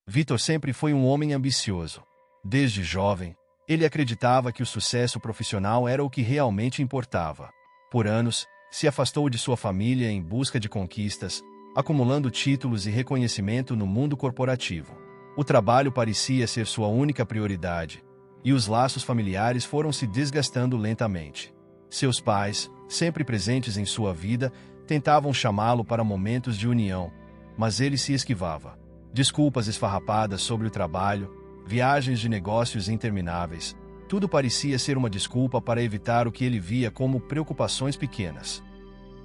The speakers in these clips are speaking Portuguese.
Vitor sempre foi um homem ambicioso. Desde jovem, ele acreditava que o sucesso profissional era o que realmente importava. Por anos, se afastou de sua família em busca de conquistas, acumulando títulos e reconhecimento no mundo corporativo. O trabalho parecia ser sua única prioridade, e os laços familiares foram se desgastando lentamente. Seus pais, sempre presentes em sua vida, tentavam chamá-lo para momentos de união, mas ele se esquivava. Desculpas esfarrapadas sobre o trabalho, viagens de negócios intermináveis, tudo parecia ser uma desculpa para evitar o que ele via como preocupações pequenas.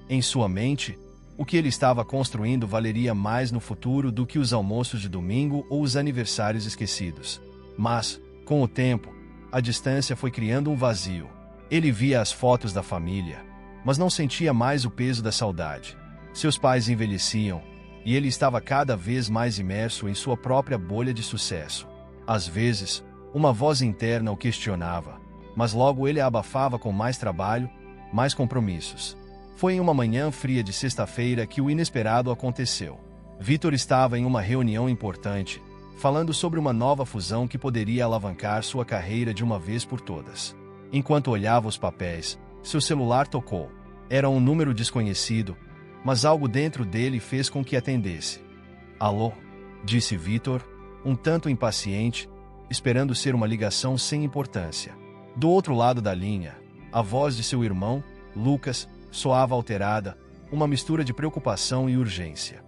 Em sua mente, o que ele estava construindo valeria mais no futuro do que os almoços de domingo ou os aniversários esquecidos. Mas, com o tempo, a distância foi criando um vazio. Ele via as fotos da família, mas não sentia mais o peso da saudade. Seus pais envelheciam, e ele estava cada vez mais imerso em sua própria bolha de sucesso. Às vezes, uma voz interna o questionava, mas logo ele a abafava com mais trabalho, mais compromissos. Foi em uma manhã fria de sexta-feira que o inesperado aconteceu. Vitor estava em uma reunião importante, falando sobre uma nova fusão que poderia alavancar sua carreira de uma vez por todas. Enquanto olhava os papéis, seu celular tocou. Era um número desconhecido, mas algo dentro dele fez com que atendesse. Alô? Disse Vitor, um tanto impaciente, esperando ser uma ligação sem importância. Do outro lado da linha, a voz de seu irmão, Lucas, soava alterada, uma mistura de preocupação e urgência.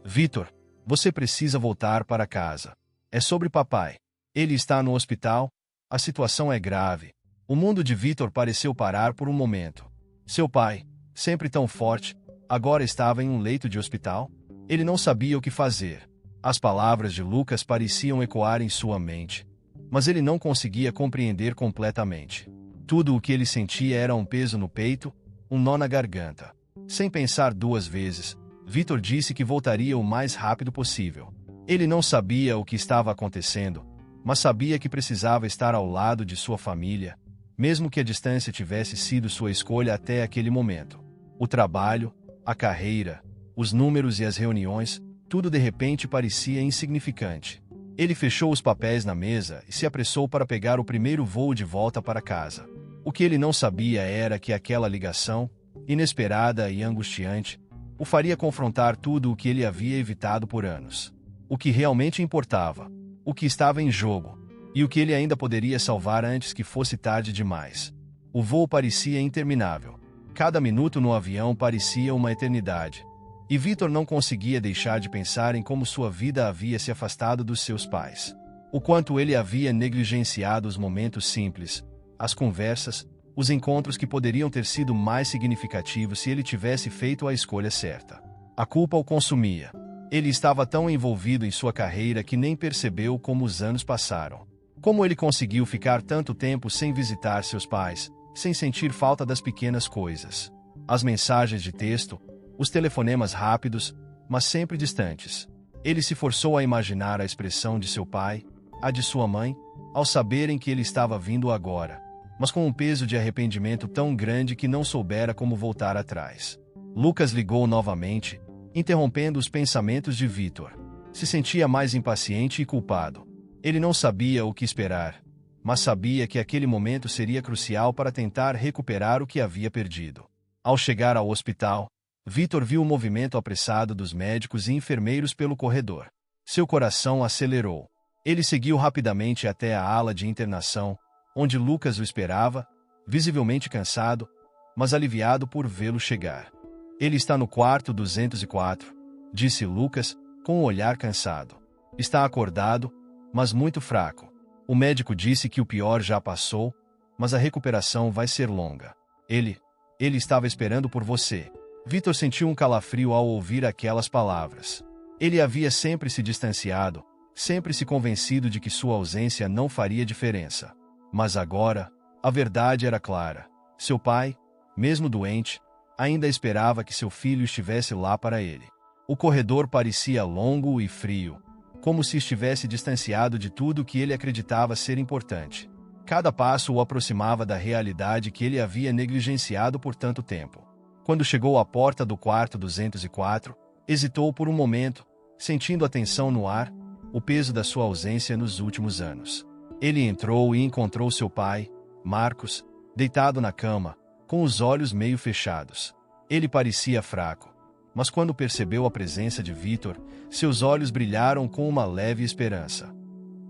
Vitor, você precisa voltar para casa. É sobre papai. Ele está no hospital, a situação é grave. O mundo de Vitor pareceu parar por um momento. Seu pai, sempre tão forte, agora estava em um leito de hospital? Ele não sabia o que fazer. As palavras de Lucas pareciam ecoar em sua mente, mas ele não conseguia compreender completamente. Tudo o que ele sentia era um peso no peito, um nó na garganta. Sem pensar duas vezes, Vitor disse que voltaria o mais rápido possível. Ele não sabia o que estava acontecendo, mas sabia que precisava estar ao lado de sua família, mesmo que a distância tivesse sido sua escolha até aquele momento. O trabalho, a carreira, os números e as reuniões, tudo de repente parecia insignificante. Ele fechou os papéis na mesa e se apressou para pegar o primeiro voo de volta para casa. O que ele não sabia era que aquela ligação, inesperada e angustiante, o faria confrontar tudo o que ele havia evitado por anos. O que realmente importava, o que estava em jogo, e o que ele ainda poderia salvar antes que fosse tarde demais. O voo parecia interminável. Cada minuto no avião parecia uma eternidade. E Vitor não conseguia deixar de pensar em como sua vida havia se afastado dos seus pais. O quanto ele havia negligenciado os momentos simples, as conversas, os encontros que poderiam ter sido mais significativos se ele tivesse feito a escolha certa. A culpa o consumia. Ele estava tão envolvido em sua carreira que nem percebeu como os anos passaram. Como ele conseguiu ficar tanto tempo sem visitar seus pais, sem sentir falta das pequenas coisas. As mensagens de texto, os telefonemas rápidos, mas sempre distantes. Ele se forçou a imaginar a expressão de seu pai, a de sua mãe, ao saberem que ele estava vindo agora, mas com um peso de arrependimento tão grande que não soubera como voltar atrás. Lucas ligou novamente, interrompendo os pensamentos de Vitor. Se sentia mais impaciente e culpado. Ele não sabia o que esperar, mas sabia que aquele momento seria crucial para tentar recuperar o que havia perdido. Ao chegar ao hospital, Vitor viu o movimento apressado dos médicos e enfermeiros pelo corredor. Seu coração acelerou. Ele seguiu rapidamente até a ala de internação, onde Lucas o esperava, visivelmente cansado, mas aliviado por vê-lo chegar. Ele está no quarto 204, disse Lucas, com um olhar cansado. Está acordado, mas muito fraco. O médico disse que o pior já passou, mas a recuperação vai ser longa. Ele estava esperando por você. Vitor sentiu um calafrio ao ouvir aquelas palavras. Ele havia sempre se distanciado, sempre se convencido de que sua ausência não faria diferença. Mas agora, a verdade era clara. Seu pai, mesmo doente, ainda esperava que seu filho estivesse lá para ele. O corredor parecia longo e frio, como se estivesse distanciado de tudo que ele acreditava ser importante. Cada passo o aproximava da realidade que ele havia negligenciado por tanto tempo. Quando chegou à porta do quarto 204, hesitou por um momento, sentindo a tensão no ar, o peso da sua ausência nos últimos anos. Ele entrou e encontrou seu pai, Marcos, deitado na cama, com os olhos meio fechados. Ele parecia fraco, mas quando percebeu a presença de Vitor, seus olhos brilharam com uma leve esperança.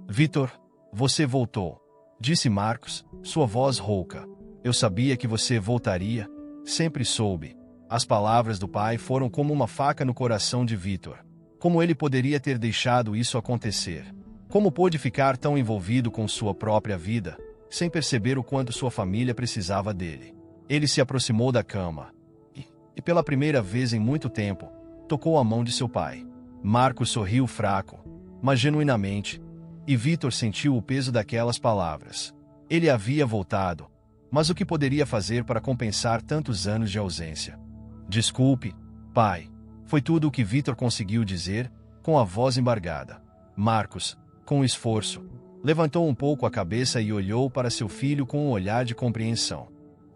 Vitor, você voltou, disse Marcos, sua voz rouca. Eu sabia que você voltaria, sempre soube. As palavras do pai foram como uma faca no coração de Vitor. Como ele poderia ter deixado isso acontecer? Como pôde ficar tão envolvido com sua própria vida, sem perceber o quanto sua família precisava dele? Ele se aproximou da cama e pela primeira vez em muito tempo, tocou a mão de seu pai. Marcos sorriu fraco, mas genuinamente, e Vitor sentiu o peso daquelas palavras. Ele havia voltado, mas o que poderia fazer para compensar tantos anos de ausência? Desculpe, pai. Foi tudo o que Vitor conseguiu dizer, com a voz embargada. Marcos, com esforço, levantou um pouco a cabeça e olhou para seu filho com um olhar de compreensão.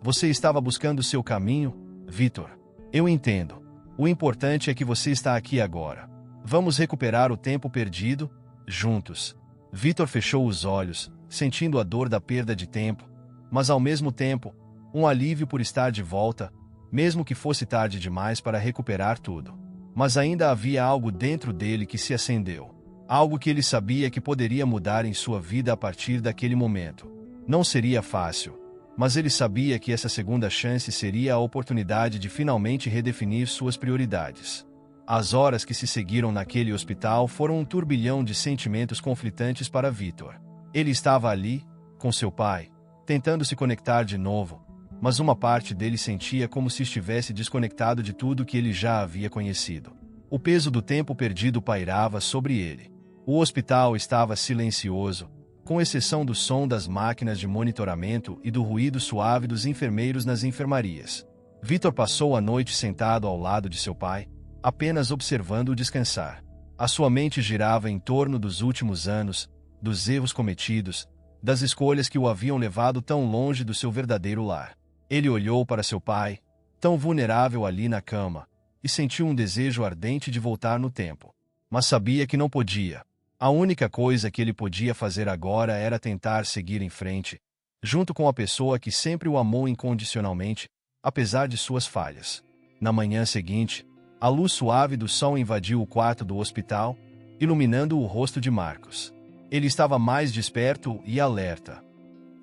Você estava buscando seu caminho, Vitor. Eu entendo. O importante é que você está aqui agora. Vamos recuperar o tempo perdido, juntos. Vitor fechou os olhos, sentindo a dor da perda de tempo, mas ao mesmo tempo, um alívio por estar de volta, mesmo que fosse tarde demais para recuperar tudo. Mas ainda havia algo dentro dele que se acendeu. Algo que ele sabia que poderia mudar em sua vida a partir daquele momento. Não seria fácil, mas ele sabia que essa segunda chance seria a oportunidade de finalmente redefinir suas prioridades. As horas que se seguiram naquele hospital foram um turbilhão de sentimentos conflitantes para Vitor. Ele estava ali, com seu pai, tentando se conectar de novo, mas uma parte dele sentia como se estivesse desconectado de tudo que ele já havia conhecido. O peso do tempo perdido pairava sobre ele. O hospital estava silencioso, com exceção do som das máquinas de monitoramento e do ruído suave dos enfermeiros nas enfermarias. Vitor passou a noite sentado ao lado de seu pai, apenas observando-o descansar. A sua mente girava em torno dos últimos anos, dos erros cometidos, das escolhas que o haviam levado tão longe do seu verdadeiro lar. Ele olhou para seu pai, tão vulnerável ali na cama, e sentiu um desejo ardente de voltar no tempo. Mas sabia que não podia. A única coisa que ele podia fazer agora era tentar seguir em frente, junto com a pessoa que sempre o amou incondicionalmente, apesar de suas falhas. Na manhã seguinte, a luz suave do sol invadiu o quarto do hospital, iluminando o rosto de Marcos. Ele estava mais desperto e alerta.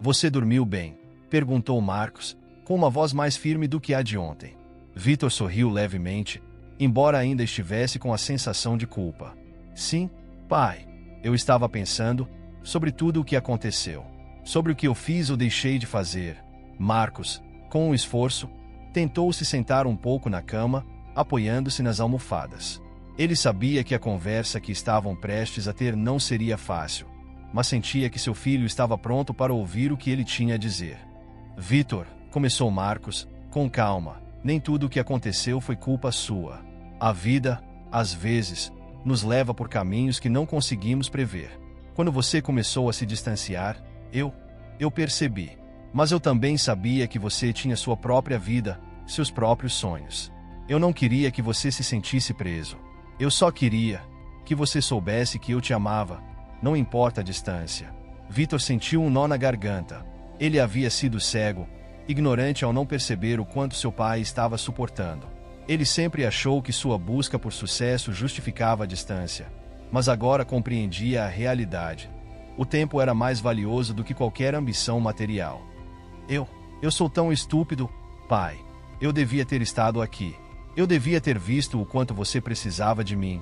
Você dormiu bem? Perguntou Marcos, com uma voz mais firme do que a de ontem. Vitor sorriu levemente, embora ainda estivesse com a sensação de culpa. Sim, pai. Eu estava pensando sobre tudo o que aconteceu, sobre o que eu fiz ou deixei de fazer. Marcos, com um esforço, tentou se sentar um pouco na cama, apoiando-se nas almofadas. Ele sabia que a conversa que estavam prestes a ter não seria fácil, mas sentia que seu filho estava pronto para ouvir o que ele tinha a dizer. Vitor, começou Marcos, com calma, nem tudo o que aconteceu foi culpa sua. A vida, às vezes, nos leva por caminhos que não conseguimos prever. Quando você começou a se distanciar, eu percebi. Mas eu também sabia que você tinha sua própria vida, seus próprios sonhos. Eu não queria que você se sentisse preso. Eu só queria que você soubesse que eu te amava, não importa a distância. Vitor sentiu um nó na garganta. Ele havia sido cego, ignorante ao não perceber o quanto seu pai estava suportando. Ele sempre achou que sua busca por sucesso justificava a distância, mas agora compreendia a realidade. O tempo era mais valioso do que qualquer ambição material. Eu sou tão estúpido, pai. Eu devia ter estado aqui. Eu devia ter visto o quanto você precisava de mim,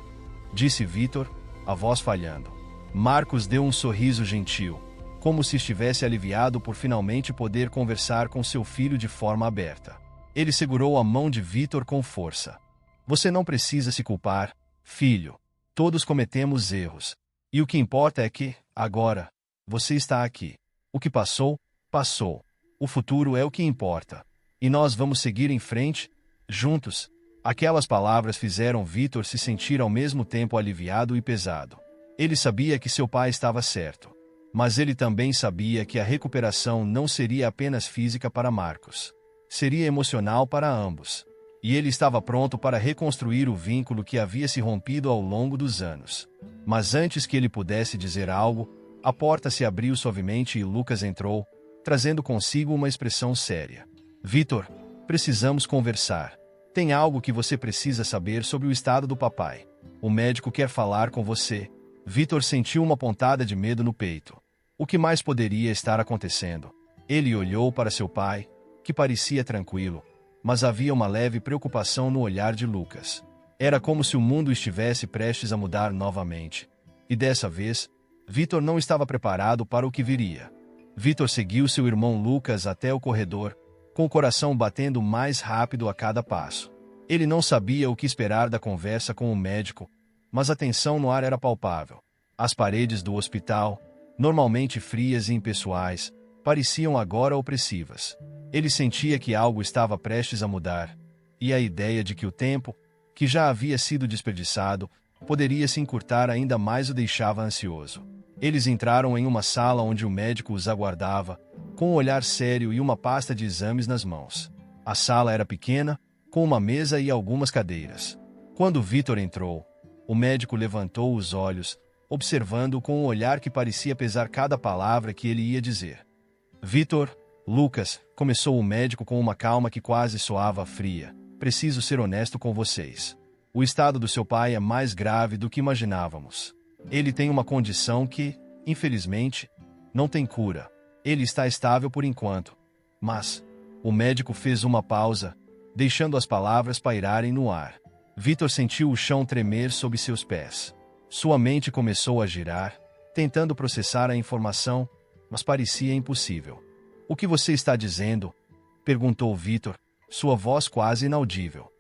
disse Vitor, a voz falhando. Marcos deu um sorriso gentil, como se estivesse aliviado por finalmente poder conversar com seu filho de forma aberta. Ele segurou a mão de Vitor com força. Você não precisa se culpar, filho. Todos cometemos erros. E o que importa é que, agora, você está aqui. O que passou, passou. O futuro é o que importa. E nós vamos seguir em frente, juntos. Aquelas palavras fizeram Vitor se sentir ao mesmo tempo aliviado e pesado. Ele sabia que seu pai estava certo. Mas ele também sabia que a recuperação não seria apenas física para Marcos. Seria emocional para ambos. E ele estava pronto para reconstruir o vínculo que havia se rompido ao longo dos anos. Mas antes que ele pudesse dizer algo, a porta se abriu suavemente e Lucas entrou, trazendo consigo uma expressão séria. Vitor, precisamos conversar. Tem algo que você precisa saber sobre o estado do papai. O médico quer falar com você. Vitor sentiu uma pontada de medo no peito. O que mais poderia estar acontecendo? Ele olhou para seu pai, que parecia tranquilo, mas havia uma leve preocupação no olhar de Lucas. Era como se o mundo estivesse prestes a mudar novamente. E dessa vez, Vitor não estava preparado para o que viria. Vitor seguiu seu irmão Lucas até o corredor, com o coração batendo mais rápido a cada passo. Ele não sabia o que esperar da conversa com o médico, mas a tensão no ar era palpável. As paredes do hospital, normalmente frias e impessoais, pareciam agora opressivas. Ele sentia que algo estava prestes a mudar, e a ideia de que o tempo, que já havia sido desperdiçado, poderia se encurtar ainda mais o deixava ansioso. Eles entraram em uma sala onde o médico os aguardava, com um olhar sério e uma pasta de exames nas mãos. A sala era pequena, com uma mesa e algumas cadeiras. Quando Vitor entrou, o médico levantou os olhos, observando-o com um olhar que parecia pesar cada palavra que ele ia dizer. Vitor, Lucas, começou o médico com uma calma que quase soava fria. Preciso ser honesto com vocês. O estado do seu pai é mais grave do que imaginávamos. Ele tem uma condição que, infelizmente, não tem cura. Ele está estável por enquanto. Mas, o médico fez uma pausa, deixando as palavras pairarem no ar. Vitor sentiu o chão tremer sob seus pés. Sua mente começou a girar, tentando processar a informação, mas parecia impossível. O que você está dizendo? Perguntou Vitor, sua voz quase inaudível.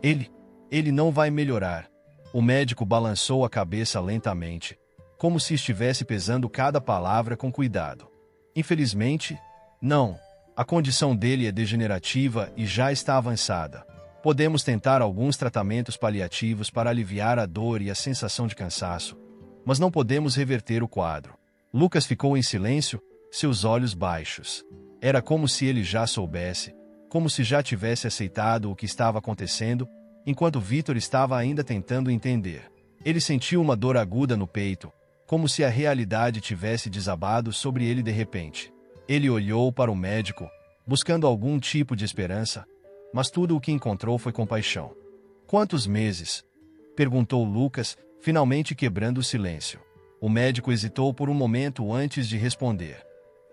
Ele não vai melhorar. O médico balançou a cabeça lentamente, como se estivesse pesando cada palavra com cuidado. Infelizmente, não. A condição dele é degenerativa e já está avançada. Podemos tentar alguns tratamentos paliativos para aliviar a dor e a sensação de cansaço, mas não podemos reverter o quadro. Lucas ficou em silêncio, seus olhos baixos. Era como se ele já soubesse, como se já tivesse aceitado o que estava acontecendo, enquanto Vitor estava ainda tentando entender. Ele sentiu uma dor aguda no peito, como se a realidade tivesse desabado sobre ele de repente. Ele olhou para o médico, buscando algum tipo de esperança, mas tudo o que encontrou foi compaixão. Quantos meses? Perguntou Lucas, finalmente quebrando o silêncio. O médico hesitou por um momento antes de responder.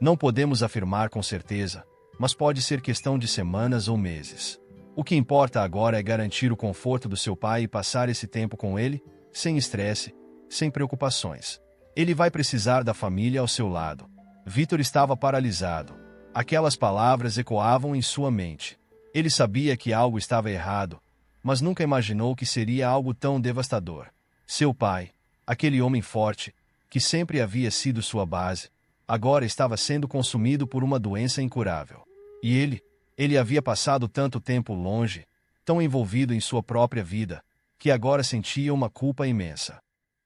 Não podemos afirmar com certeza, mas pode ser questão de semanas ou meses. O que importa agora é garantir o conforto do seu pai e passar esse tempo com ele, sem estresse, sem preocupações. Ele vai precisar da família ao seu lado. Vitor estava paralisado. Aquelas palavras ecoavam em sua mente. Ele sabia que algo estava errado, mas nunca imaginou que seria algo tão devastador. Seu pai, aquele homem forte, que sempre havia sido sua base, agora estava sendo consumido por uma doença incurável. E ele havia passado tanto tempo longe, tão envolvido em sua própria vida, que agora sentia uma culpa imensa.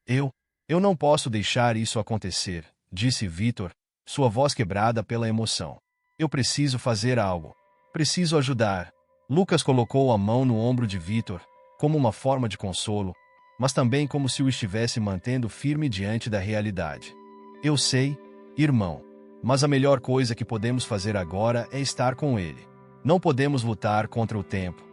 Eu não posso deixar isso acontecer, disse Vitor, sua voz quebrada pela emoção. Eu preciso fazer algo. Preciso ajudar. Lucas colocou a mão no ombro de Vitor, como uma forma de consolo, mas também como se o estivesse mantendo firme diante da realidade. Eu sei, irmão, mas a melhor coisa que podemos fazer agora é estar com ele. Não podemos lutar contra o tempo,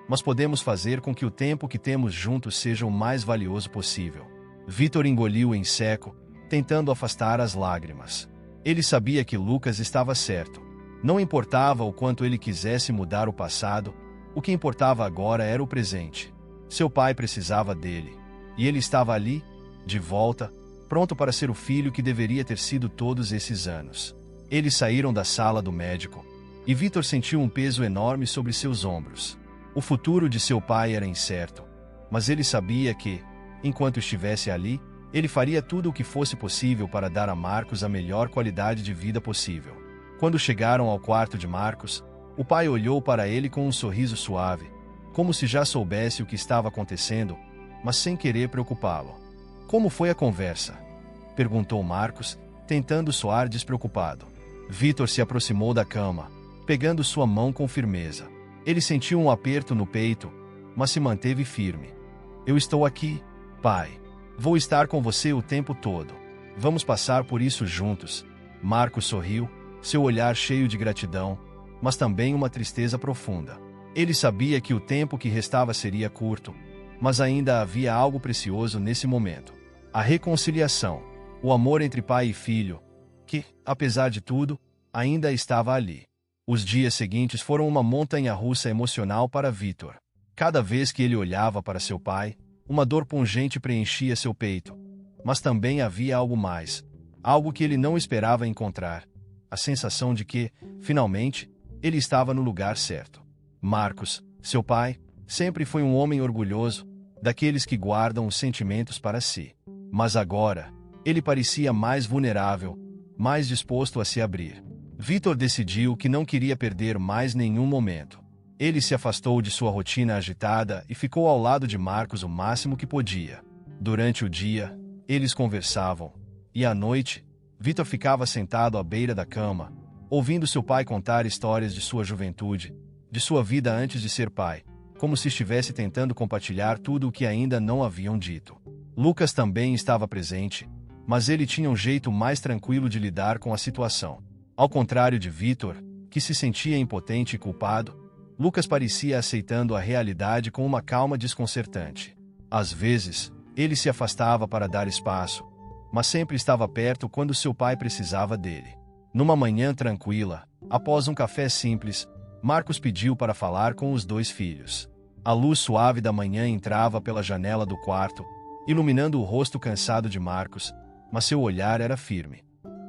mas podemos fazer com que o tempo que temos juntos seja o mais valioso possível. Vitor engoliu em seco, tentando afastar as lágrimas. Ele sabia que Lucas estava certo. Não importava o quanto ele quisesse mudar o passado, o que importava agora era o presente. Seu pai precisava dele, e ele estava ali, de volta, pronto para ser o filho que deveria ter sido todos esses anos. Eles saíram da sala do médico, e Vitor sentiu um peso enorme sobre seus ombros. O futuro de seu pai era incerto, mas ele sabia que, enquanto estivesse ali, ele faria tudo o que fosse possível para dar a Marcos a melhor qualidade de vida possível. Quando chegaram ao quarto de Marcos, o pai olhou para ele com um sorriso suave, como se já soubesse o que estava acontecendo, mas sem querer preocupá-lo. Como foi a conversa? Perguntou Marcos, tentando soar despreocupado. Vitor se aproximou da cama, pegando sua mão com firmeza. Ele sentiu um aperto no peito, mas se manteve firme. Eu estou aqui, pai. Vou estar com você o tempo todo. Vamos passar por isso juntos. Marcos sorriu, seu olhar cheio de gratidão, mas também uma tristeza profunda. Ele sabia que o tempo que restava seria curto, mas ainda havia algo precioso nesse momento. A reconciliação, o amor entre pai e filho, que, apesar de tudo, ainda estava ali. Os dias seguintes foram uma montanha-russa emocional para Vítor. Cada vez que ele olhava para seu pai, uma dor pungente preenchia seu peito. Mas também havia algo mais, algo que ele não esperava encontrar. A sensação de que, finalmente, ele estava no lugar certo. Marcos, seu pai, sempre foi um homem orgulhoso, daqueles que guardam os sentimentos para si. Mas agora, ele parecia mais vulnerável, mais disposto a se abrir. Vítor decidiu que não queria perder mais nenhum momento. Ele se afastou de sua rotina agitada e ficou ao lado de Marcos o máximo que podia. Durante o dia, eles conversavam, e à noite, Vítor ficava sentado à beira da cama, ouvindo seu pai contar histórias de sua juventude, de sua vida antes de ser pai, como se estivesse tentando compartilhar tudo o que ainda não haviam dito. Lucas também estava presente, mas ele tinha um jeito mais tranquilo de lidar com a situação. Ao contrário de Vítor, que se sentia impotente e culpado, Lucas parecia aceitando a realidade com uma calma desconcertante. Às vezes, ele se afastava para dar espaço, mas sempre estava perto quando seu pai precisava dele. Numa manhã tranquila, após um café simples, Marcos pediu para falar com os dois filhos. A luz suave da manhã entrava pela janela do quarto, iluminando o rosto cansado de Marcos, mas seu olhar era firme.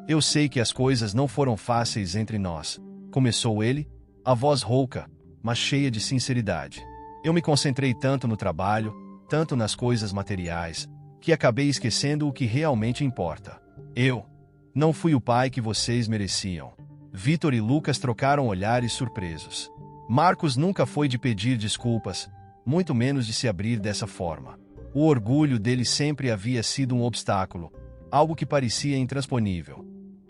Eu sei que as coisas não foram fáceis entre nós, começou ele, a voz rouca, mas cheia de sinceridade. Eu me concentrei tanto no trabalho, tanto nas coisas materiais, que acabei esquecendo o que realmente importa. Eu não fui o pai que vocês mereciam. Vítor e Lucas trocaram olhares surpresos. Marcos nunca foi de pedir desculpas, muito menos de se abrir dessa forma. O orgulho dele sempre havia sido um obstáculo, algo que parecia intransponível.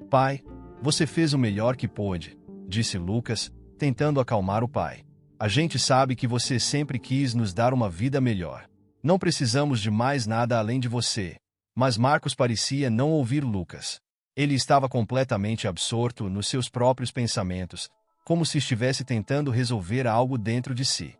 Pai, você fez o melhor que pôde, disse Lucas, tentando acalmar o pai. A gente sabe que você sempre quis nos dar uma vida melhor. Não precisamos de mais nada além de você. Mas Marcos parecia não ouvir Lucas. Ele estava completamente absorto nos seus próprios pensamentos, como se estivesse tentando resolver algo dentro de si.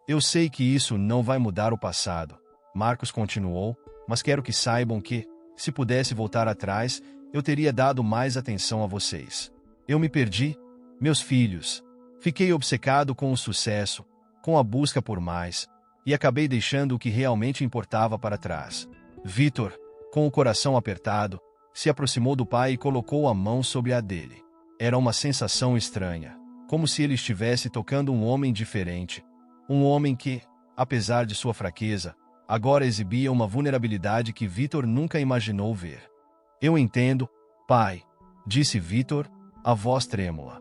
Eu sei que isso não vai mudar o passado, Marcos continuou, mas quero que saibam que, se pudesse voltar atrás, eu teria dado mais atenção a vocês. Eu me perdi, meus filhos. Fiquei obcecado com o sucesso, com a busca por mais, e acabei deixando o que realmente importava para trás. Vítor, com o coração apertado, se aproximou do pai e colocou a mão sobre a dele. Era uma sensação estranha, como se ele estivesse tocando um homem diferente. Um homem que, apesar de sua fraqueza, agora exibia uma vulnerabilidade que Vítor nunca imaginou ver. Eu entendo, pai, disse Vítor, a voz trêmula.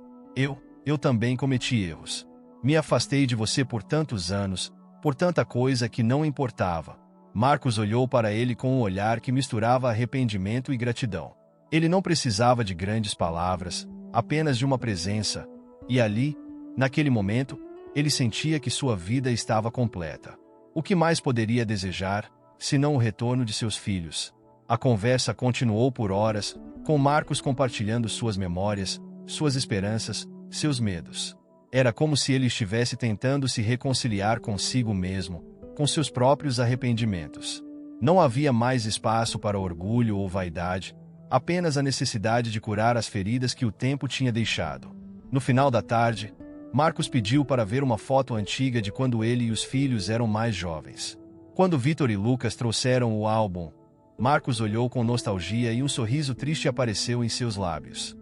Eu também cometi erros. Me afastei de você por tantos anos, por tanta coisa que não importava. Marcos olhou para ele com um olhar que misturava arrependimento e gratidão. Ele não precisava de grandes palavras, apenas de uma presença, e ali, naquele momento, ele sentia que sua vida estava completa. O que mais poderia desejar, senão o retorno de seus filhos? A conversa continuou por horas, com Marcos compartilhando suas memórias, suas esperanças, seus medos. Era como se ele estivesse tentando se reconciliar consigo mesmo, com seus próprios arrependimentos. Não havia mais espaço para orgulho ou vaidade, apenas a necessidade de curar as feridas que o tempo tinha deixado. No final da tarde, Marcos pediu para ver uma foto antiga de quando ele e os filhos eram mais jovens. Quando Vítor e Lucas trouxeram o álbum, Marcos olhou com nostalgia e um sorriso triste apareceu em seus lábios.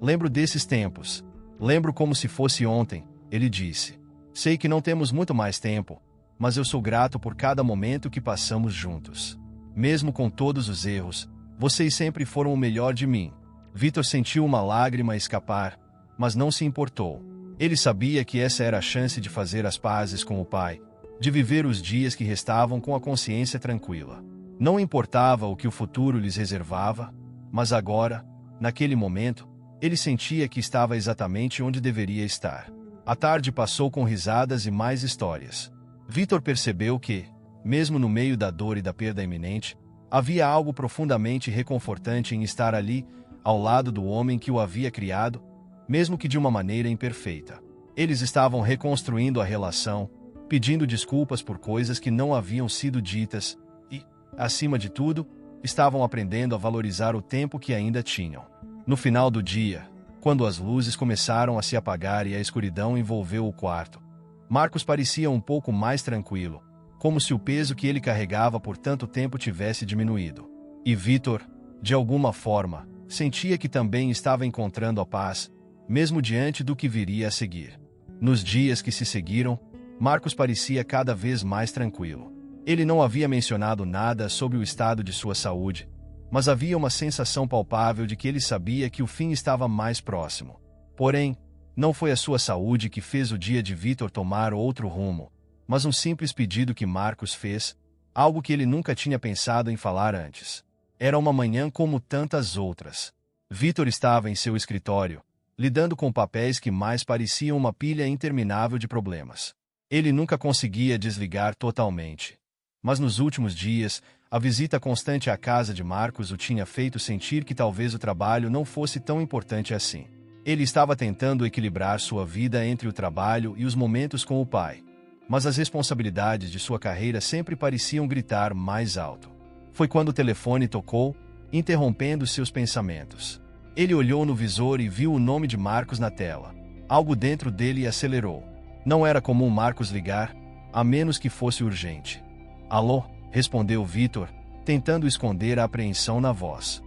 Lembro desses tempos. Lembro como se fosse ontem, ele disse. Sei que não temos muito mais tempo, mas eu sou grato por cada momento que passamos juntos. Mesmo com todos os erros, vocês sempre foram o melhor de mim. Vítor sentiu uma lágrima escapar, mas não se importou. Ele sabia que essa era a chance de fazer as pazes com o pai, de viver os dias que restavam com a consciência tranquila. Não importava o que o futuro lhes reservava, mas agora, naquele momento, ele sentia que estava exatamente onde deveria estar. A tarde passou com risadas e mais histórias. Vítor percebeu que, mesmo no meio da dor e da perda iminente, Havia algo profundamente reconfortante em estar ali, ao lado do homem que o havia criado, mesmo que de uma maneira imperfeita. Eles estavam reconstruindo a relação, pedindo desculpas por coisas que não haviam sido ditas e, acima de tudo, estavam aprendendo a valorizar o tempo que ainda tinham. No final do dia, quando as luzes começaram a se apagar e a escuridão envolveu o quarto, Marcos parecia um pouco mais tranquilo, como se o peso que ele carregava por tanto tempo tivesse diminuído. E Vítor, de alguma forma, sentia que também estava encontrando a paz, mesmo diante do que viria a seguir. Nos dias que se seguiram, Marcos parecia cada vez mais tranquilo. Ele não havia mencionado nada sobre o estado de sua saúde, mas havia uma sensação palpável de que ele sabia que o fim estava mais próximo. Porém, não foi a sua saúde que fez o dia de Vítor tomar outro rumo, mas um simples pedido que Marcos fez, algo que ele nunca tinha pensado em falar antes. Era uma manhã como tantas outras. Vítor estava em seu escritório, lidando com papéis que mais pareciam uma pilha interminável de problemas. Ele nunca conseguia desligar totalmente. Mas nos últimos dias, a visita constante à casa de Marcos o tinha feito sentir que talvez o trabalho não fosse tão importante assim. Ele estava tentando equilibrar sua vida entre o trabalho e os momentos com o pai. Mas as responsabilidades de sua carreira sempre pareciam gritar mais alto. Foi quando o telefone tocou, interrompendo seus pensamentos. Ele olhou no visor e viu o nome de Marcos na tela. Algo dentro dele acelerou. Não era comum Marcos ligar, a menos que fosse urgente. Alô? Respondeu Vítor, tentando esconder a apreensão na voz.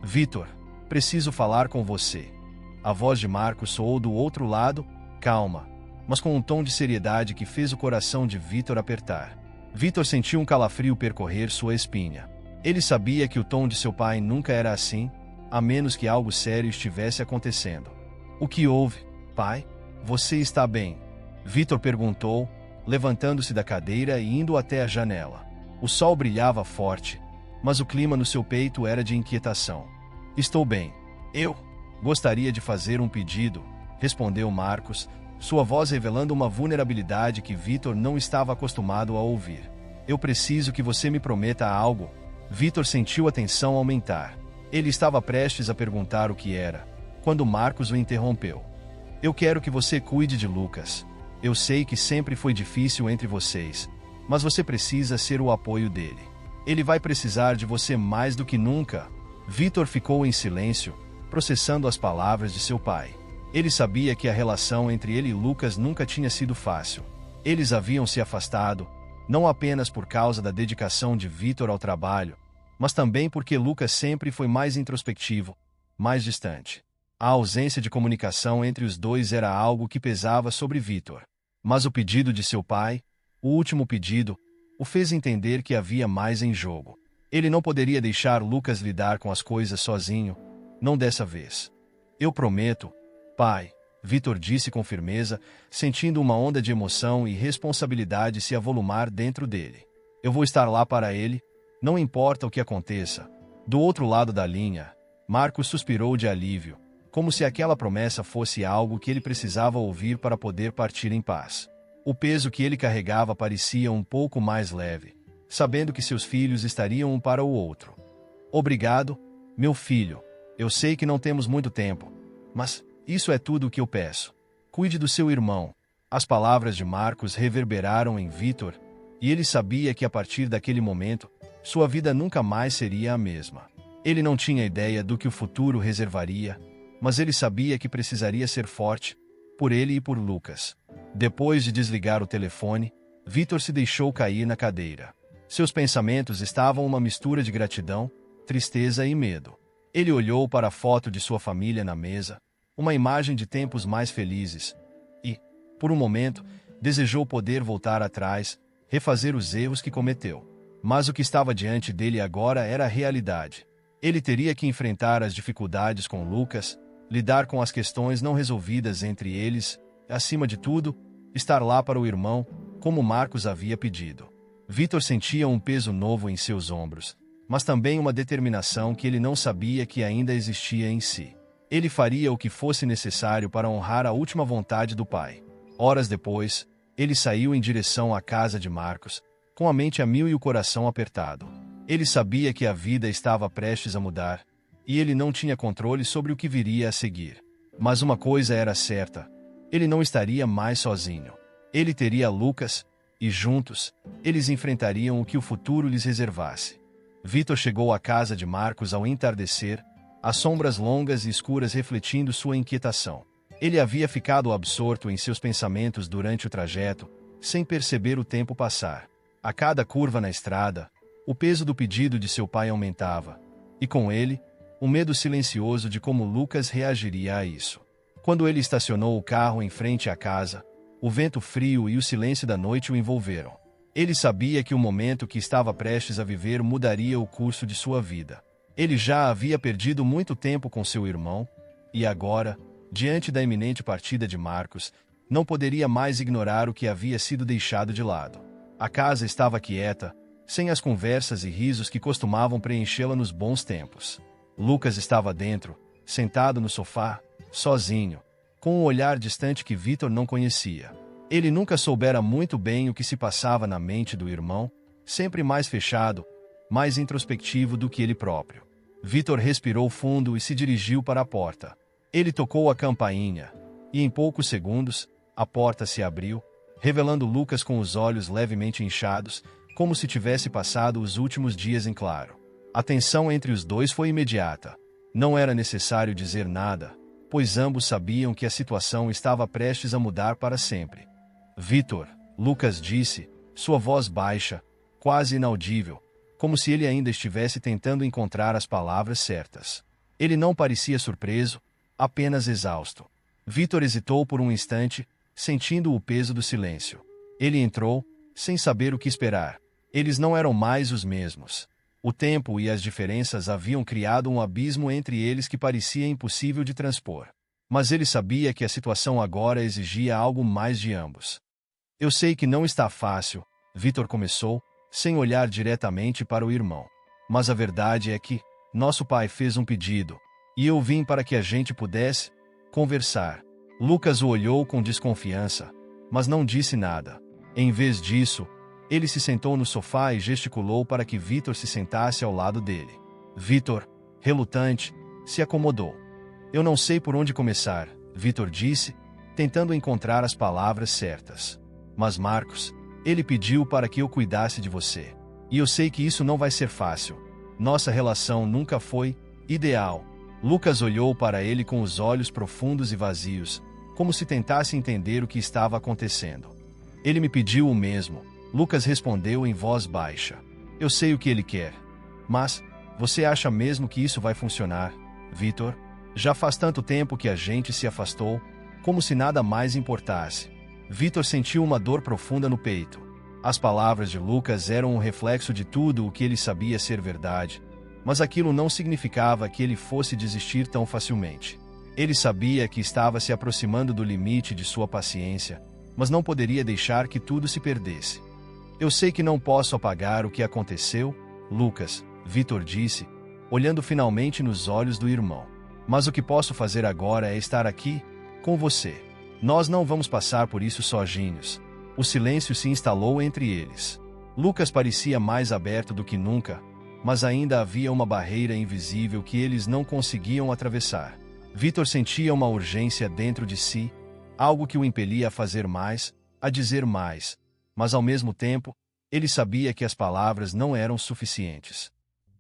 Vítor, preciso falar com você. A voz de Marcos soou do outro lado, calma, mas com um tom de seriedade que fez o coração de Vítor apertar. Vítor sentiu um calafrio percorrer sua espinha. Ele sabia que o tom de seu pai nunca era assim, a menos que algo sério estivesse acontecendo. O que houve, pai? Você está bem? Vítor perguntou, levantando-se da cadeira e indo até a janela. O sol brilhava forte, mas o clima no seu peito era de inquietação. Estou bem. Eu gostaria de fazer um pedido, respondeu Marcos, sua voz revelando uma vulnerabilidade que Vítor não estava acostumado a ouvir. Eu preciso que você me prometa algo. Vítor sentiu a tensão aumentar. Ele estava prestes a perguntar o que era, quando Marcos o interrompeu. Eu quero que você cuide de Lucas. Eu sei que sempre foi difícil entre vocês, mas você precisa ser o apoio dele. Ele vai precisar de você mais do que nunca. Vítor ficou em silêncio, processando as palavras de seu pai. Ele sabia que a relação entre ele e Lucas nunca tinha sido fácil. Eles haviam se afastado, não apenas por causa da dedicação de Vítor ao trabalho, mas também porque Lucas sempre foi mais introspectivo, mais distante. A ausência de comunicação entre os dois era algo que pesava sobre Vítor. Mas o pedido de seu pai, o último pedido, o fez entender que havia mais em jogo. Ele não poderia deixar Lucas lidar com as coisas sozinho, não dessa vez. Eu prometo, pai, Vítor disse com firmeza, sentindo uma onda de emoção e responsabilidade se avolumar dentro dele. Eu vou estar lá para ele, não importa o que aconteça. Do outro lado da linha, Marcos suspirou de alívio, como se aquela promessa fosse algo que ele precisava ouvir para poder partir em paz. O peso que ele carregava parecia um pouco mais leve, sabendo que seus filhos estariam um para o outro. Obrigado, meu filho. Eu sei que não temos muito tempo, mas isso é tudo o que eu peço. Cuide do seu irmão. As palavras de Marcos reverberaram em Vítor, e ele sabia que a partir daquele momento, sua vida nunca mais seria a mesma. Ele não tinha ideia do que o futuro reservaria, mas ele sabia que precisaria ser forte, por ele e por Lucas. Depois de desligar o telefone, Vítor se deixou cair na cadeira. Seus pensamentos estavam uma mistura de gratidão, tristeza e medo. Ele olhou para a foto de sua família na mesa, uma imagem de tempos mais felizes, e, por um momento, desejou poder voltar atrás, refazer os erros que cometeu. Mas o que estava diante dele agora era a realidade. Ele teria que enfrentar as dificuldades com Lucas, lidar com as questões não resolvidas entre eles, e, acima de tudo, estar lá para o irmão, como Marcos havia pedido. Vítor sentia um peso novo em seus ombros, mas também uma determinação que ele não sabia que ainda existia em si. Ele faria o que fosse necessário para honrar a última vontade do pai. Horas depois, ele saiu em direção à casa de Marcos, com a mente a mil e o coração apertado. Ele sabia que a vida estava prestes a mudar, e ele não tinha controle sobre o que viria a seguir. Mas uma coisa era certa: ele não estaria mais sozinho. Ele teria Lucas, e juntos, eles enfrentariam o que o futuro lhes reservasse. Vitor chegou à casa de Marcos ao entardecer, as sombras longas e escuras refletindo sua inquietação. Ele havia ficado absorto em seus pensamentos durante o trajeto, sem perceber o tempo passar. A cada curva na estrada, o peso do pedido de seu pai aumentava, e com ele, o medo silencioso de como Lucas reagiria a isso. Quando ele estacionou o carro em frente à casa, o vento frio e o silêncio da noite o envolveram. Ele sabia que o momento que estava prestes a viver mudaria o curso de sua vida. Ele já havia perdido muito tempo com seu irmão, e agora, diante da iminente partida de Marcos, não poderia mais ignorar o que havia sido deixado de lado. A casa estava quieta, sem as conversas e risos que costumavam preenchê-la nos bons tempos. Lucas estava dentro, sentado no sofá, sozinho, com um olhar distante que Vitor não conhecia. Ele nunca soubera muito bem o que se passava na mente do irmão, sempre mais fechado, mais introspectivo do que ele próprio. Vitor respirou fundo e se dirigiu para a porta. Ele tocou a campainha, e em poucos segundos, a porta se abriu, revelando Lucas com os olhos levemente inchados, como se tivesse passado os últimos dias em claro. A tensão entre os dois foi imediata. Não era necessário dizer nada, pois ambos sabiam que a situação estava prestes a mudar para sempre. Vitor, Lucas disse, sua voz baixa, quase inaudível, como se ele ainda estivesse tentando encontrar as palavras certas. Ele não parecia surpreso, apenas exausto. Vitor hesitou por um instante, sentindo o peso do silêncio. Ele entrou, sem saber o que esperar. Eles não eram mais os mesmos. O tempo e as diferenças haviam criado um abismo entre eles que parecia impossível de transpor. Mas ele sabia que a situação agora exigia algo mais de ambos. Eu sei que não está fácil, Vitor começou, sem olhar diretamente para o irmão. Mas a verdade é que nosso pai fez um pedido, e eu vim para que a gente pudesse conversar. Lucas o olhou com desconfiança, mas não disse nada. Em vez disso, ele se sentou no sofá e gesticulou para que Vitor se sentasse ao lado dele. Vitor, relutante, se acomodou. Eu não sei por onde começar, Vitor disse, tentando encontrar as palavras certas. Mas Marcos, ele pediu para que eu cuidasse de você. E eu sei que isso não vai ser fácil. Nossa relação nunca foi ideal. Lucas olhou para ele com os olhos profundos e vazios, como se tentasse entender o que estava acontecendo. Ele me pediu o mesmo, Lucas respondeu em voz baixa. Eu sei o que ele quer. Mas, você acha mesmo que isso vai funcionar, Vitor? Já faz tanto tempo que a gente se afastou, como se nada mais importasse. Vitor sentiu uma dor profunda no peito. As palavras de Lucas eram um reflexo de tudo o que ele sabia ser verdade, mas aquilo não significava que ele fosse desistir tão facilmente. Ele sabia que estava se aproximando do limite de sua paciência, mas não poderia deixar que tudo se perdesse. Eu sei que não posso apagar o que aconteceu, Lucas, Vitor disse, olhando finalmente nos olhos do irmão. Mas o que posso fazer agora é estar aqui, com você. Nós não vamos passar por isso sozinhos. O silêncio se instalou entre eles. Lucas parecia mais aberto do que nunca, mas ainda havia uma barreira invisível que eles não conseguiam atravessar. Vitor sentia uma urgência dentro de si, algo que o impelia a fazer mais, a dizer mais, mas ao mesmo tempo, ele sabia que as palavras não eram suficientes.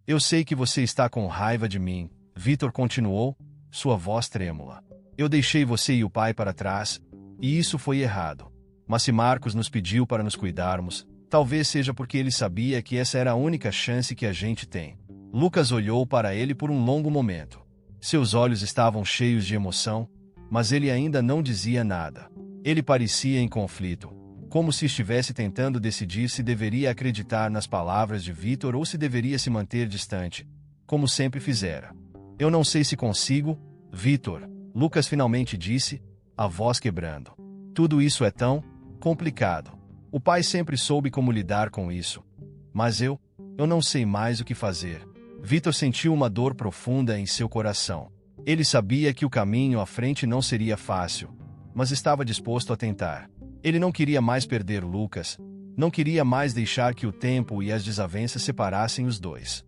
Eu sei que você está com raiva de mim, Vitor continuou, sua voz trêmula. Eu deixei você e o pai para trás, e isso foi errado. Mas se Marcos nos pediu para nos cuidarmos, talvez seja porque ele sabia que essa era a única chance que a gente tem. Lucas olhou para ele por um longo momento. Seus olhos estavam cheios de emoção, mas ele ainda não dizia nada. Ele parecia em conflito, como se estivesse tentando decidir se deveria acreditar nas palavras de Vitor ou se deveria se manter distante, como sempre fizera. Eu não sei se consigo, Vitor, Lucas finalmente disse, a voz quebrando. Tudo isso é tão complicado. O pai sempre soube como lidar com isso. Mas eu não sei mais o que fazer. Vitor sentiu uma dor profunda em seu coração. Ele sabia que o caminho à frente não seria fácil, mas estava disposto a tentar. Ele não queria mais perder Lucas, Não queria mais deixar que o tempo e as desavenças separassem os dois.